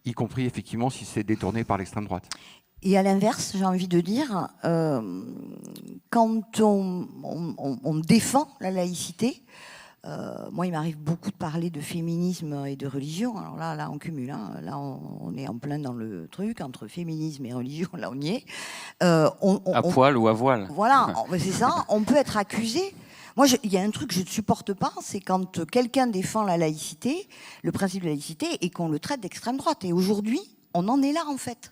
y compris effectivement si c'est détourné par l'extrême droite. Et à l'inverse, j'ai envie de dire, quand on défend la laïcité, moi il m'arrive beaucoup de parler de féminisme et de religion, alors là on cumule, hein. Là on est en plein dans le truc, entre féminisme et religion, là on y est. À poil ou à voile. Voilà, c'est ça, on peut être accusé. Moi, il y a un truc que je ne supporte pas, c'est quand quelqu'un défend la laïcité, le principe de la laïcité, et qu'on le traite d'extrême droite. Et aujourd'hui, on en est là, en fait.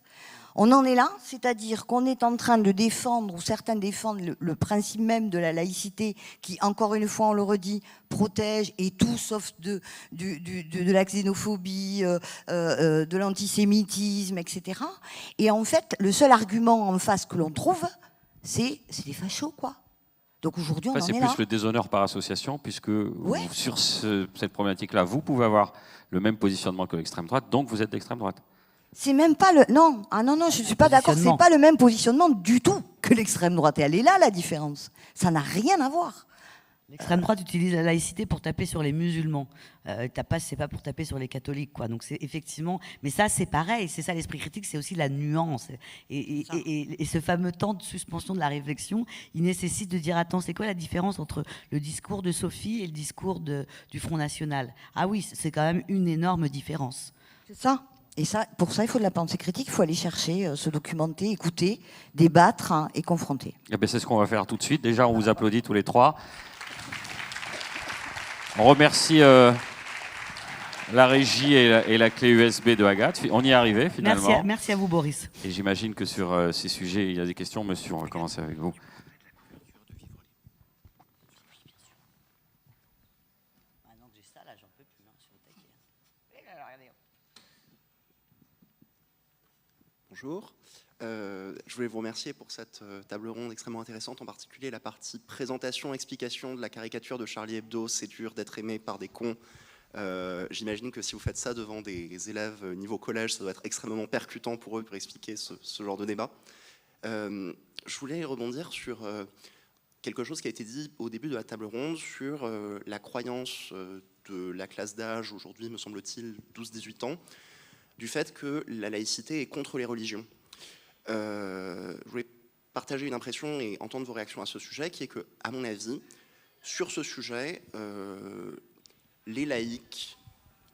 On en est là, c'est-à-dire qu'on est en train de défendre, ou certains défendent le principe même de la laïcité, qui, encore une fois, on le redit, protège et tout sauf de la xénophobie, de l'antisémitisme, etc. Et en fait, le seul argument en face que l'on trouve, c'est des fachos, quoi. Donc aujourd'hui, on en est là. C'est plus le déshonneur par association, puisque sur cette problématique-là, vous pouvez avoir le même positionnement que l'extrême droite, donc vous êtes d'extrême droite. C'est même pas le... Non, je suis pas d'accord. C'est pas le même positionnement du tout que l'extrême droite. Et elle est là, la différence. Ça n'a rien à voir. L'extrême droite utilise la laïcité pour taper sur les musulmans. C'est pas pour taper sur les catholiques, quoi. Donc c'est effectivement, mais ça c'est pareil, c'est ça l'esprit critique, c'est aussi la nuance. Et ce fameux temps de suspension de la réflexion, il nécessite de dire attends, c'est quoi la différence entre le discours de Sophie et le discours du Front National? Ah oui, c'est quand même une énorme différence. C'est ça. Et ça, pour ça, il faut de la pensée critique, il faut aller chercher, se documenter, écouter, débattre, hein, et confronter. Eh bien, c'est ce qu'on va faire tout de suite. Déjà, on vous applaudit tous les trois. On remercie la régie et la clé USB de Agathe. On y est arrivé finalement. Merci à vous, Boris. Et j'imagine que sur ces sujets, il y a des questions. Monsieur, on va commencer avec vous. Bonjour. Je voulais vous remercier pour cette table ronde extrêmement intéressante, en particulier la partie présentation, explication de la caricature de Charlie Hebdo, c'est dur d'être aimé par des cons. J'imagine que si vous faites ça devant des élèves niveau collège, ça doit être extrêmement percutant pour eux pour expliquer ce genre de débat. Je voulais rebondir sur quelque chose qui a été dit au début de la table ronde sur la croyance de la classe d'âge, aujourd'hui me semble-t-il 12-18 ans, du fait que la laïcité est contre les religions. Je voulais partager une impression et entendre vos réactions à ce sujet, qui est que, à mon avis, sur ce sujet, les laïcs,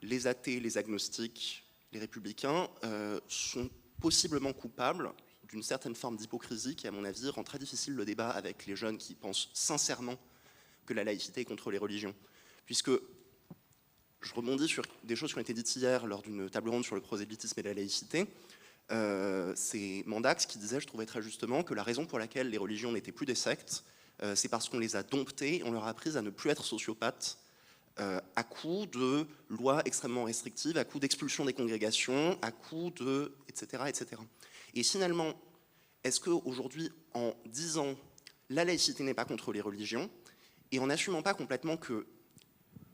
les athées, les agnostiques, les républicains sont possiblement coupables d'une certaine forme d'hypocrisie qui, à mon avis, rend très difficile le débat avec les jeunes qui pensent sincèrement que la laïcité est contre les religions. Puisque je rebondis sur des choses qui ont été dites hier lors d'une table ronde sur le prosélytisme et la laïcité. C'est Mandax qui disait, je trouvais très justement, que la raison pour laquelle les religions n'étaient plus des sectes, c'est parce qu'on les a domptées, on leur a appris à ne plus être sociopathes, à coup de lois extrêmement restrictives, à coup d'expulsion des congrégations, à coup de... etc. etc. Et finalement, est-ce qu'aujourd'hui, en disant la laïcité n'est pas contre les religions, et en n'assumant pas complètement que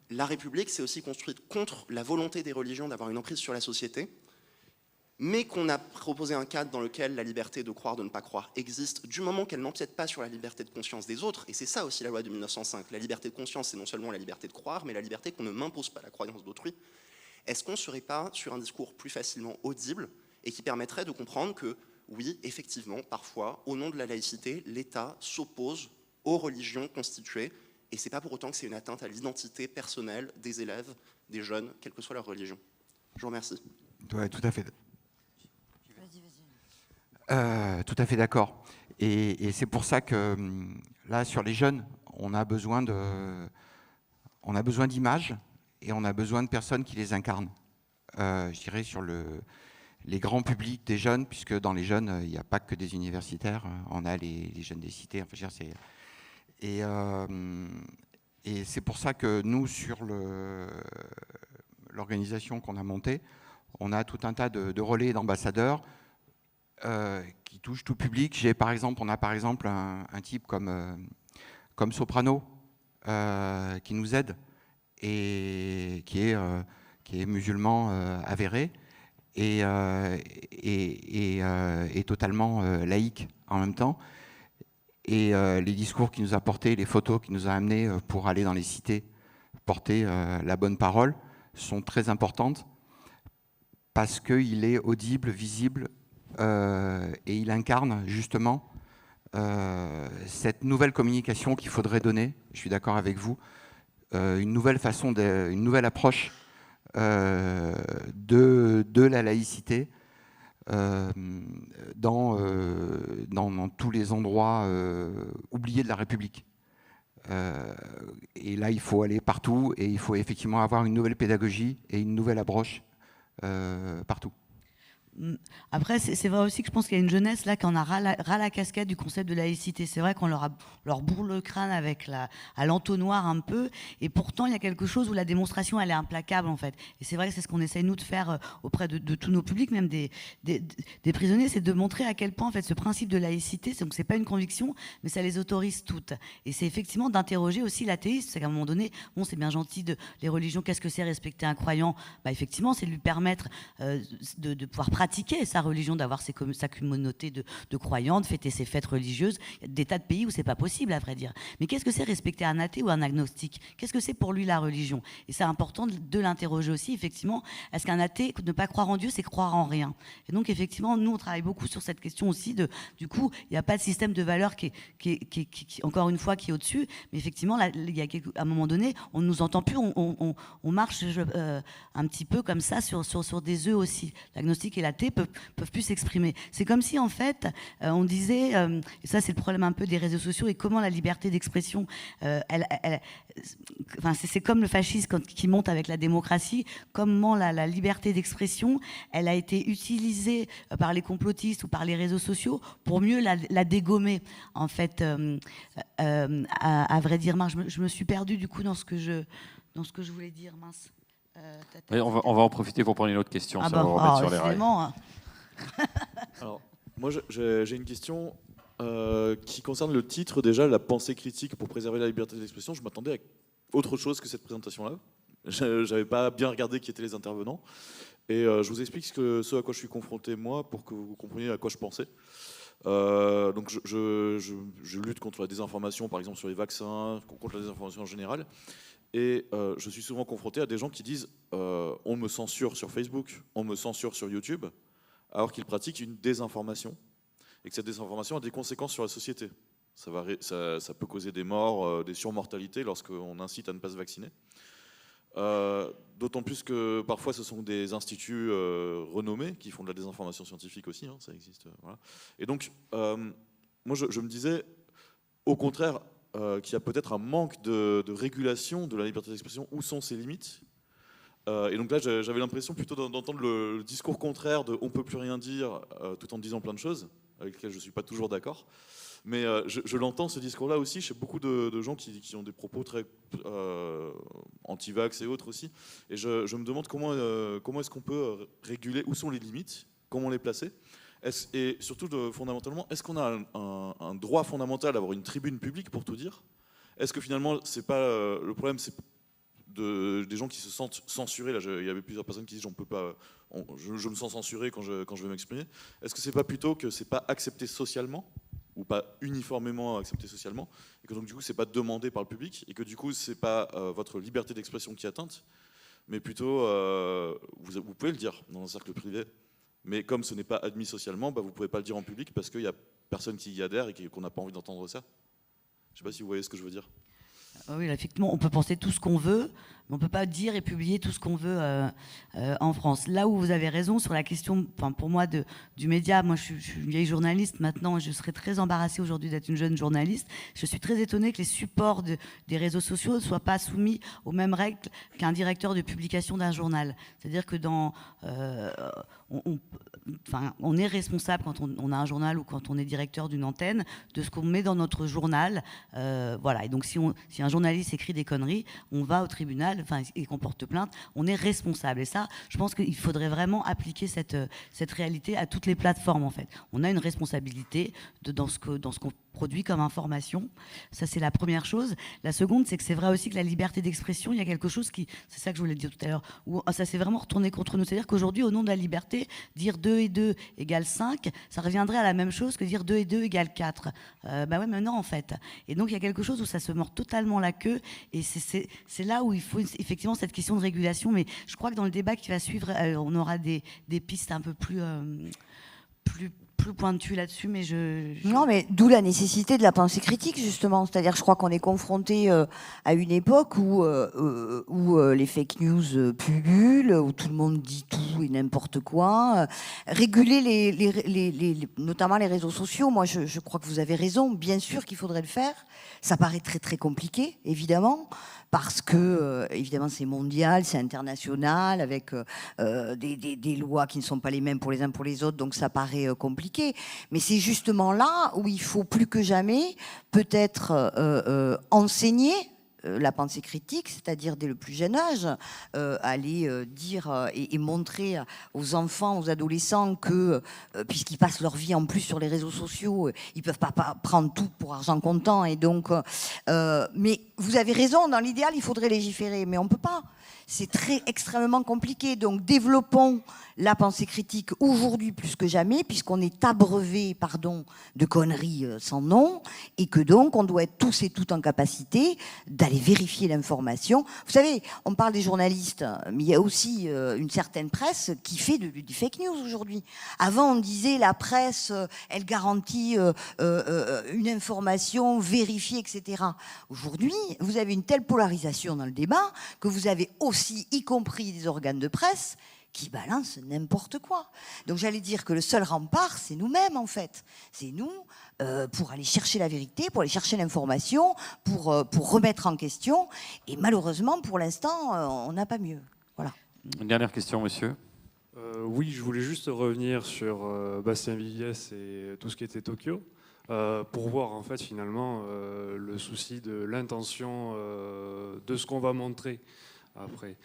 la République s'est aussi construite contre la volonté des religions d'avoir une emprise sur la société, mais qu'on a proposé un cadre dans lequel la liberté de croire, de ne pas croire existe, du moment qu'elle n'empiète pas sur la liberté de conscience des autres, et c'est ça aussi la loi de 1905, la liberté de conscience, c'est non seulement la liberté de croire, mais la liberté qu'on ne m'impose pas la croyance d'autrui. Est-ce qu'on ne serait pas sur un discours plus facilement audible, et qui permettrait de comprendre que, oui, effectivement, parfois, au nom de la laïcité, l'État s'oppose aux religions constituées, et c'est pas pour autant que c'est une atteinte à l'identité personnelle des élèves, des jeunes, quelle que soit leur religion. Je vous remercie. Ouais, tout à fait. Tout à fait d'accord. Et c'est pour ça que là, sur les jeunes, on a besoin d'images et on a besoin de personnes qui les incarnent. Je dirais sur les grands publics des jeunes, puisque dans les jeunes, il n'y a pas que des universitaires, on a les jeunes des cités. Enfin, je veux dire, et c'est pour ça que nous, sur l'organisation qu'on a montée, on a tout un tas de relais d'ambassadeurs qui touchent tout public. On a par exemple un type comme Soprano qui nous aide et qui est musulman avéré et totalement laïque en même temps. Et les discours qu'il nous a portés, les photos qu'il nous a amenés pour aller dans les cités, porter la bonne parole, sont très importantes parce qu'il est audible, visible, et il incarne justement cette nouvelle communication qu'il faudrait donner, je suis d'accord avec vous, une nouvelle façon, une nouvelle approche de la laïcité dans tous les endroits oubliés de la République. Et là, il faut aller partout et il faut effectivement avoir une nouvelle pédagogie et une nouvelle approche partout. Après, c'est vrai aussi que je pense qu'il y a une jeunesse là qui en a ras la casquette du concept de laïcité. C'est vrai qu'on leur bourre le crâne à l'entonnoir un peu, et pourtant il y a quelque chose où la démonstration elle est implacable en fait. Et c'est vrai que c'est ce qu'on essaye nous de faire auprès de tous nos publics, même des prisonniers, c'est de montrer à quel point en fait ce principe de laïcité, donc c'est pas une conviction, mais ça les autorise toutes. Et c'est effectivement d'interroger aussi l'athéiste. C'est qu'à un moment donné, bon, c'est bien gentil les religions, qu'est-ce que c'est respecter un croyant? Bah effectivement, c'est lui permettre de pouvoir pratiquer sa religion, d'avoir sa communauté de croyants, de fêter ses fêtes religieuses. Il y a des tas de pays où c'est pas possible, à vrai dire. Mais qu'est-ce que c'est respecter un athée ou un agnostique? Qu'est-ce que c'est pour lui la religion? Et c'est important de l'interroger aussi, effectivement. Est-ce qu'un athée, ne pas croire en Dieu, c'est croire en rien? Et donc, effectivement, nous, on travaille beaucoup sur cette question aussi du coup, il n'y a pas de système de valeurs qui encore une fois, qui est au-dessus. Mais effectivement, là, à un moment donné, on ne nous entend plus, on marche un petit peu comme ça sur des œufs aussi. L'agnostique et l'athée athées peuvent plus s'exprimer. C'est comme si, en fait, on disait, et ça c'est le problème un peu des réseaux sociaux, et comment la liberté d'expression, c'est comme le fascisme qui monte avec la démocratie, comment la liberté d'expression, elle a été utilisée par les complotistes ou par les réseaux sociaux pour mieux la dégommer. En fait, à vrai dire, Marc, je me suis perdue du coup dans ce que je voulais dire, mince. Mais on va en profiter pour prendre une autre question, ça va vous remettre sur les rails. Hein. Alors, moi, j'ai une question qui concerne le titre, déjà, la pensée critique pour préserver la liberté d'expression. Je m'attendais à autre chose que cette présentation-là. Je n'avais pas bien regardé qui étaient les intervenants. Et je vous explique ce à quoi je suis confronté, moi, pour que vous compreniez à quoi je pensais. Donc je lutte contre la désinformation, par exemple sur les vaccins, contre la désinformation en général. Et je suis souvent confronté à des gens qui disent on me censure sur Facebook, on me censure sur YouTube, alors qu'ils pratiquent une désinformation. Et que cette désinformation a des conséquences sur la société. Ça peut causer des morts, des surmortalités lorsqu'on incite à ne pas se vacciner. D'autant plus que parfois ce sont des instituts renommés qui font de la désinformation scientifique aussi, hein, ça existe. Voilà. Et donc, moi je me disais, au contraire, qu'il y a peut-être un manque de régulation de la liberté d'expression. Où sont ses limites ? Et donc là, j'avais l'impression plutôt d'entendre le discours contraire de « on ne peut plus rien dire » tout en disant plein de choses, avec lesquelles je ne suis pas toujours d'accord. Mais je l'entends, ce discours-là aussi, chez beaucoup de gens qui ont des propos très anti-vax et autres aussi. Et je me demande comment est-ce qu'on peut réguler, où sont les limites, comment les placer. Et surtout, fondamentalement, est-ce qu'on a un droit fondamental d'avoir une tribune publique, pour tout dire ? Est-ce que finalement, c'est pas le problème, c'est des gens qui se sentent censurés. Là, il y avait plusieurs personnes qui disent je me sens censuré quand je veux m'exprimer. Est-ce que c'est pas plutôt que c'est pas accepté socialement, ou pas uniformément accepté socialement, et que donc du coup c'est pas demandé par le public, et que du coup c'est pas votre liberté d'expression qui est atteinte, mais plutôt vous pouvez le dire dans un cercle privé, mais comme ce n'est pas admis socialement, vous pouvez pas le dire en public parce qu'il y a personne qui y adhère et qu'on n'a pas envie d'entendre ça. Je sais pas si vous voyez ce que je veux dire. Oui, effectivement, on peut penser tout ce qu'on veut, mais on ne peut pas dire et publier tout ce qu'on veut en France. Là où vous avez raison sur la question, pour moi, du média, moi je suis une vieille journaliste maintenant, je serais très embarrassée aujourd'hui d'être une jeune journaliste. Je suis très étonnée que les supports des réseaux sociaux ne soient pas soumis aux mêmes règles qu'un directeur de publication d'un journal. C'est-à-dire que on est responsable quand on a un journal ou quand on est directeur d'une antenne de ce qu'on met dans notre journal. Voilà. Et donc si un journaliste écrit des conneries, on va au tribunal, et qu'on porte plainte, on est responsable. Et ça, je pense qu'il faudrait vraiment appliquer cette réalité à toutes les plateformes, en fait. On a une responsabilité dans ce qu'on produit comme information. Ça, c'est la première chose. La seconde, c'est que c'est vrai aussi que la liberté d'expression, il y a quelque chose c'est ça que je voulais dire tout à l'heure, où ça s'est vraiment retourné contre nous. C'est-à-dire qu'aujourd'hui, au nom de la liberté, dire 2 et 2 égale 5, ça reviendrait à la même chose que dire 2 et 2 égale 4. Ouais, mais non, en fait. Et donc, il y a quelque chose où ça se mord totalement la queue, et c'est là où il faut effectivement cette question de régulation. Mais je crois que dans le débat qui va suivre, on aura des pistes un peu plus pointues là-dessus, mais Non, mais d'où la nécessité de la pensée critique, justement. C'est-à-dire, je crois qu'on est confronté à une époque où les fake news pullulent, où tout le monde dit tout et n'importe quoi. Réguler notamment les réseaux sociaux, moi, je crois que vous avez raison. Bien sûr qu'il faudrait le faire. Ça paraît très, très compliqué, évidemment, parce que, évidemment, c'est mondial, c'est international, avec des lois qui ne sont pas les mêmes pour les uns pour les autres, donc ça paraît compliqué. Mais c'est justement là où il faut plus que jamais peut-être enseigner la pensée critique, c'est-à-dire dès le plus jeune âge, aller dire et montrer aux enfants, aux adolescents que, puisqu'ils passent leur vie en plus sur les réseaux sociaux, ils peuvent pas prendre tout pour argent comptant. Et donc, mais vous avez raison, dans l'idéal, il faudrait légiférer, mais on peut pas. C'est extrêmement compliqué. Donc, développons la pensée critique aujourd'hui plus que jamais, puisqu'on est abreuvé, de conneries sans nom, et que donc, on doit être tous et toutes en capacité d'aller vérifier l'information. Vous savez, on parle des journalistes, mais il y a aussi une certaine presse qui fait du fake news aujourd'hui. Avant, on disait la presse, elle garantit une information vérifiée, etc. Aujourd'hui, vous avez une telle polarisation dans le débat que vous avez aussi, y compris des organes de presse, qui balancent n'importe quoi. Donc j'allais dire que le seul rempart, c'est nous-mêmes en fait. C'est nous pour aller chercher la vérité, pour aller chercher l'information, pour remettre en question. Et malheureusement, pour l'instant, on n'a pas mieux. Voilà. Une dernière question, monsieur. Oui, je voulais juste revenir sur Bastien Viviès et tout ce qui était Tokyo, pour voir en fait finalement le souci de l'intention de ce qu'on va montrer après.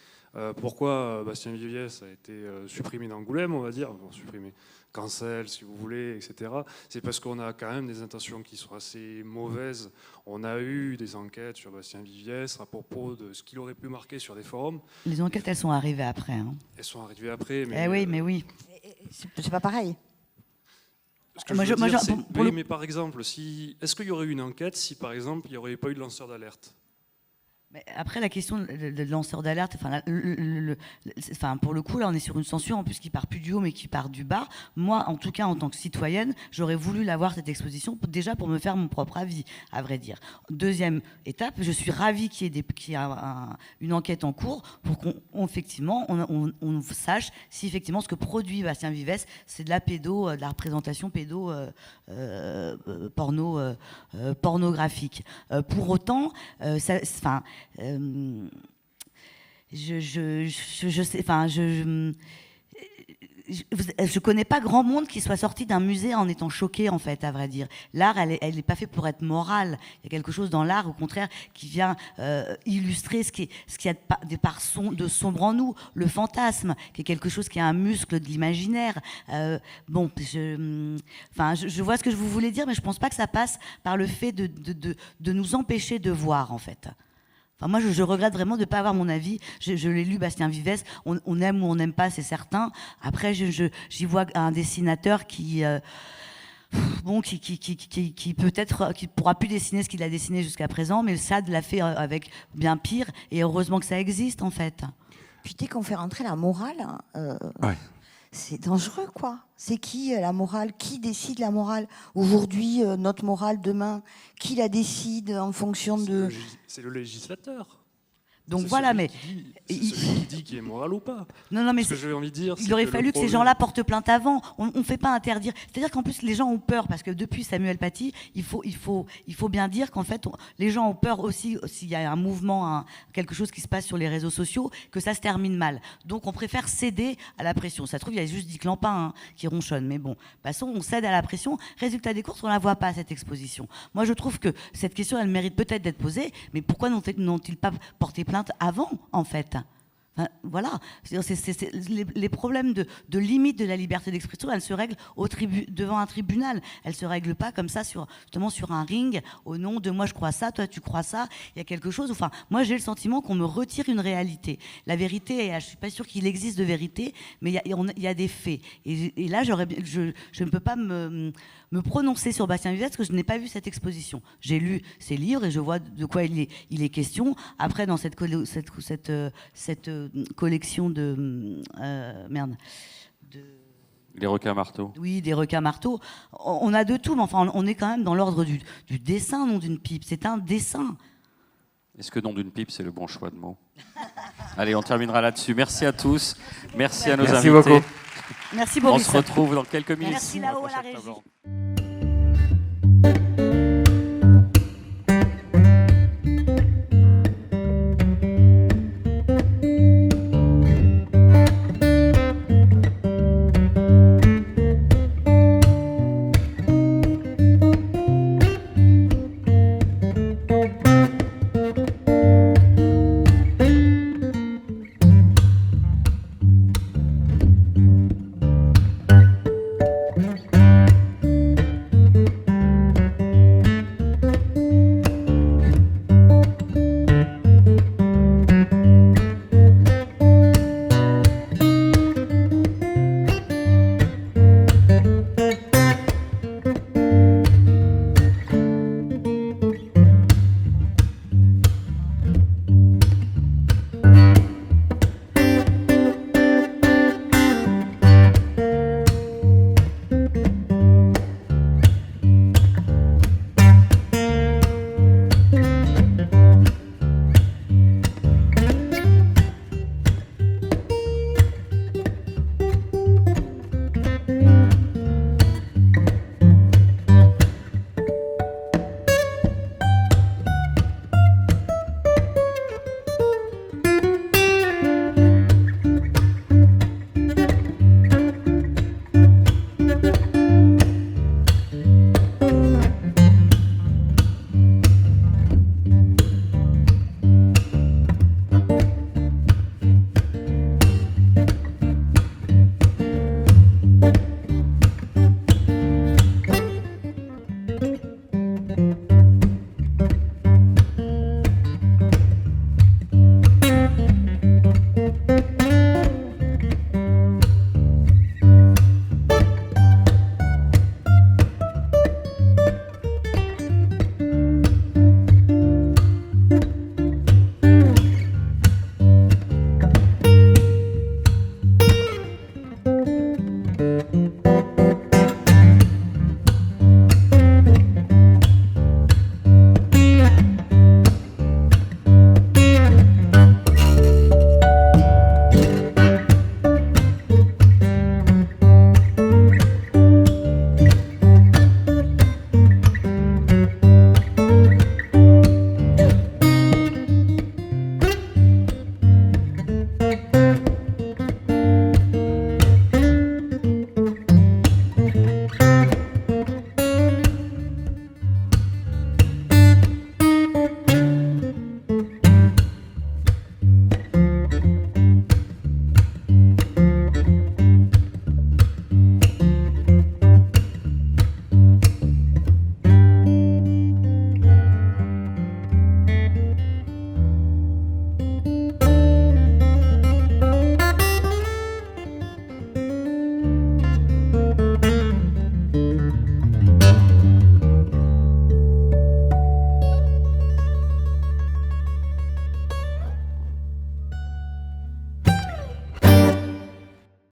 Pourquoi Bastien Viviès a été supprimé d'Angoulême, on va dire, bon, supprimé, cancel si vous voulez, etc. C'est parce qu'on a quand même des intentions qui sont assez mauvaises. On a eu des enquêtes sur Bastien Viviès à propos de ce qu'il aurait pu marquer sur des forums. Les enquêtes, elles sont arrivées après. Hein. Elles sont arrivées après, mais... Eh oui, mais oui. C'est pas pareil. Ce que je veux dire, c'est... Oui, mais par exemple, est-ce qu'il y aurait eu une enquête si, par exemple, il n'y aurait pas eu de lanceur d'alerte ? Mais après, la question de lanceur d'alerte, enfin, pour le coup, là, on est sur une censure en plus qui part plus du haut, mais qui part du bas. Moi, en tout cas, en tant que citoyenne, j'aurais voulu l'avoir, cette exposition, déjà pour me faire mon propre avis, à vrai dire. Deuxième étape, je suis ravie qu'il y ait une enquête en cours pour qu'on effectivement, on sache si effectivement ce que produit Bastien Vives, c'est de la de la représentation pornographique. Pour autant, je connais pas grand monde qui soit sorti d'un musée en étant choqué, en fait, à vrai dire. L'art, elle est pas fait pour être morale. Il y a quelque chose dans l'art, au contraire, qui vient illustrer ce qu'il y a de sombre en nous, le fantasme, qui est quelque chose qui est un muscle de l'imaginaire. Je vois ce que je vous voulais dire, mais je pense pas que ça passe par le fait de nous empêcher de voir, en fait. Enfin, moi, je regrette vraiment de ne pas avoir mon avis. Je l'ai lu, Bastien Vives. On aime ou on n'aime pas, c'est certain. Après, j'y vois un dessinateur qui peut-être qui pourra plus dessiner ce qu'il a dessiné jusqu'à présent, mais Sade l'a fait avec bien pire. Et heureusement que ça existe, en fait. Puis dès qu'on fait rentrer la morale, c'est dangereux, quoi. C'est qui la morale? Qui décide la morale? Aujourd'hui, notre morale, demain, qui la décide en fonction de... C'est le législateur. Donc voilà, mais c'est celui qui dit qui est moral ou pas. Non, mais ce que j'ai envie de dire, il aurait fallu que ces gens-là portent plainte avant. On ne fait pas interdire. C'est-à-dire qu'en plus les gens ont peur parce que depuis Samuel Paty, il faut bien dire qu'en fait les gens ont peur aussi s'il y a un mouvement, quelque chose qui se passe sur les réseaux sociaux, que ça se termine mal. Donc on préfère céder à la pression. Ça se trouve il y a juste Dick Lampin qui ronchonne, mais bon, passons, on cède à la pression. Résultat des courses, on la voit pas cette exposition. Moi je trouve que cette question elle mérite peut-être d'être posée, mais pourquoi n'ont-ils pas porté plainte avant, en fait? Enfin, voilà, les problèmes de limite de la liberté d'expression, elles se règlent devant un tribunal. Elles se règlent pas comme ça justement sur un ring au nom de moi je crois ça, toi tu crois ça. Il y a quelque chose. Enfin, moi j'ai le sentiment qu'on me retire une réalité. La vérité, je suis pas sûre qu'il existe de vérité, mais il y a des faits. Et là, je ne peux pas me prononcer sur Bastien Vives parce que je n'ai pas vu cette exposition. J'ai lu ses livres et je vois de quoi il est question. Après, dans cette collection de les requins marteaux. Oui, des requins marteaux. On a de tout, mais enfin, on est quand même dans l'ordre du dessin, non d'une pipe. C'est un dessin. Est-ce que nom d'une pipe, c'est le bon choix de mots? Allez, on terminera là-dessus. Merci à tous. Merci à nos invités. Beaucoup. Merci Boris. On se retrouve dans quelques minutes. Merci là-haut à la régie.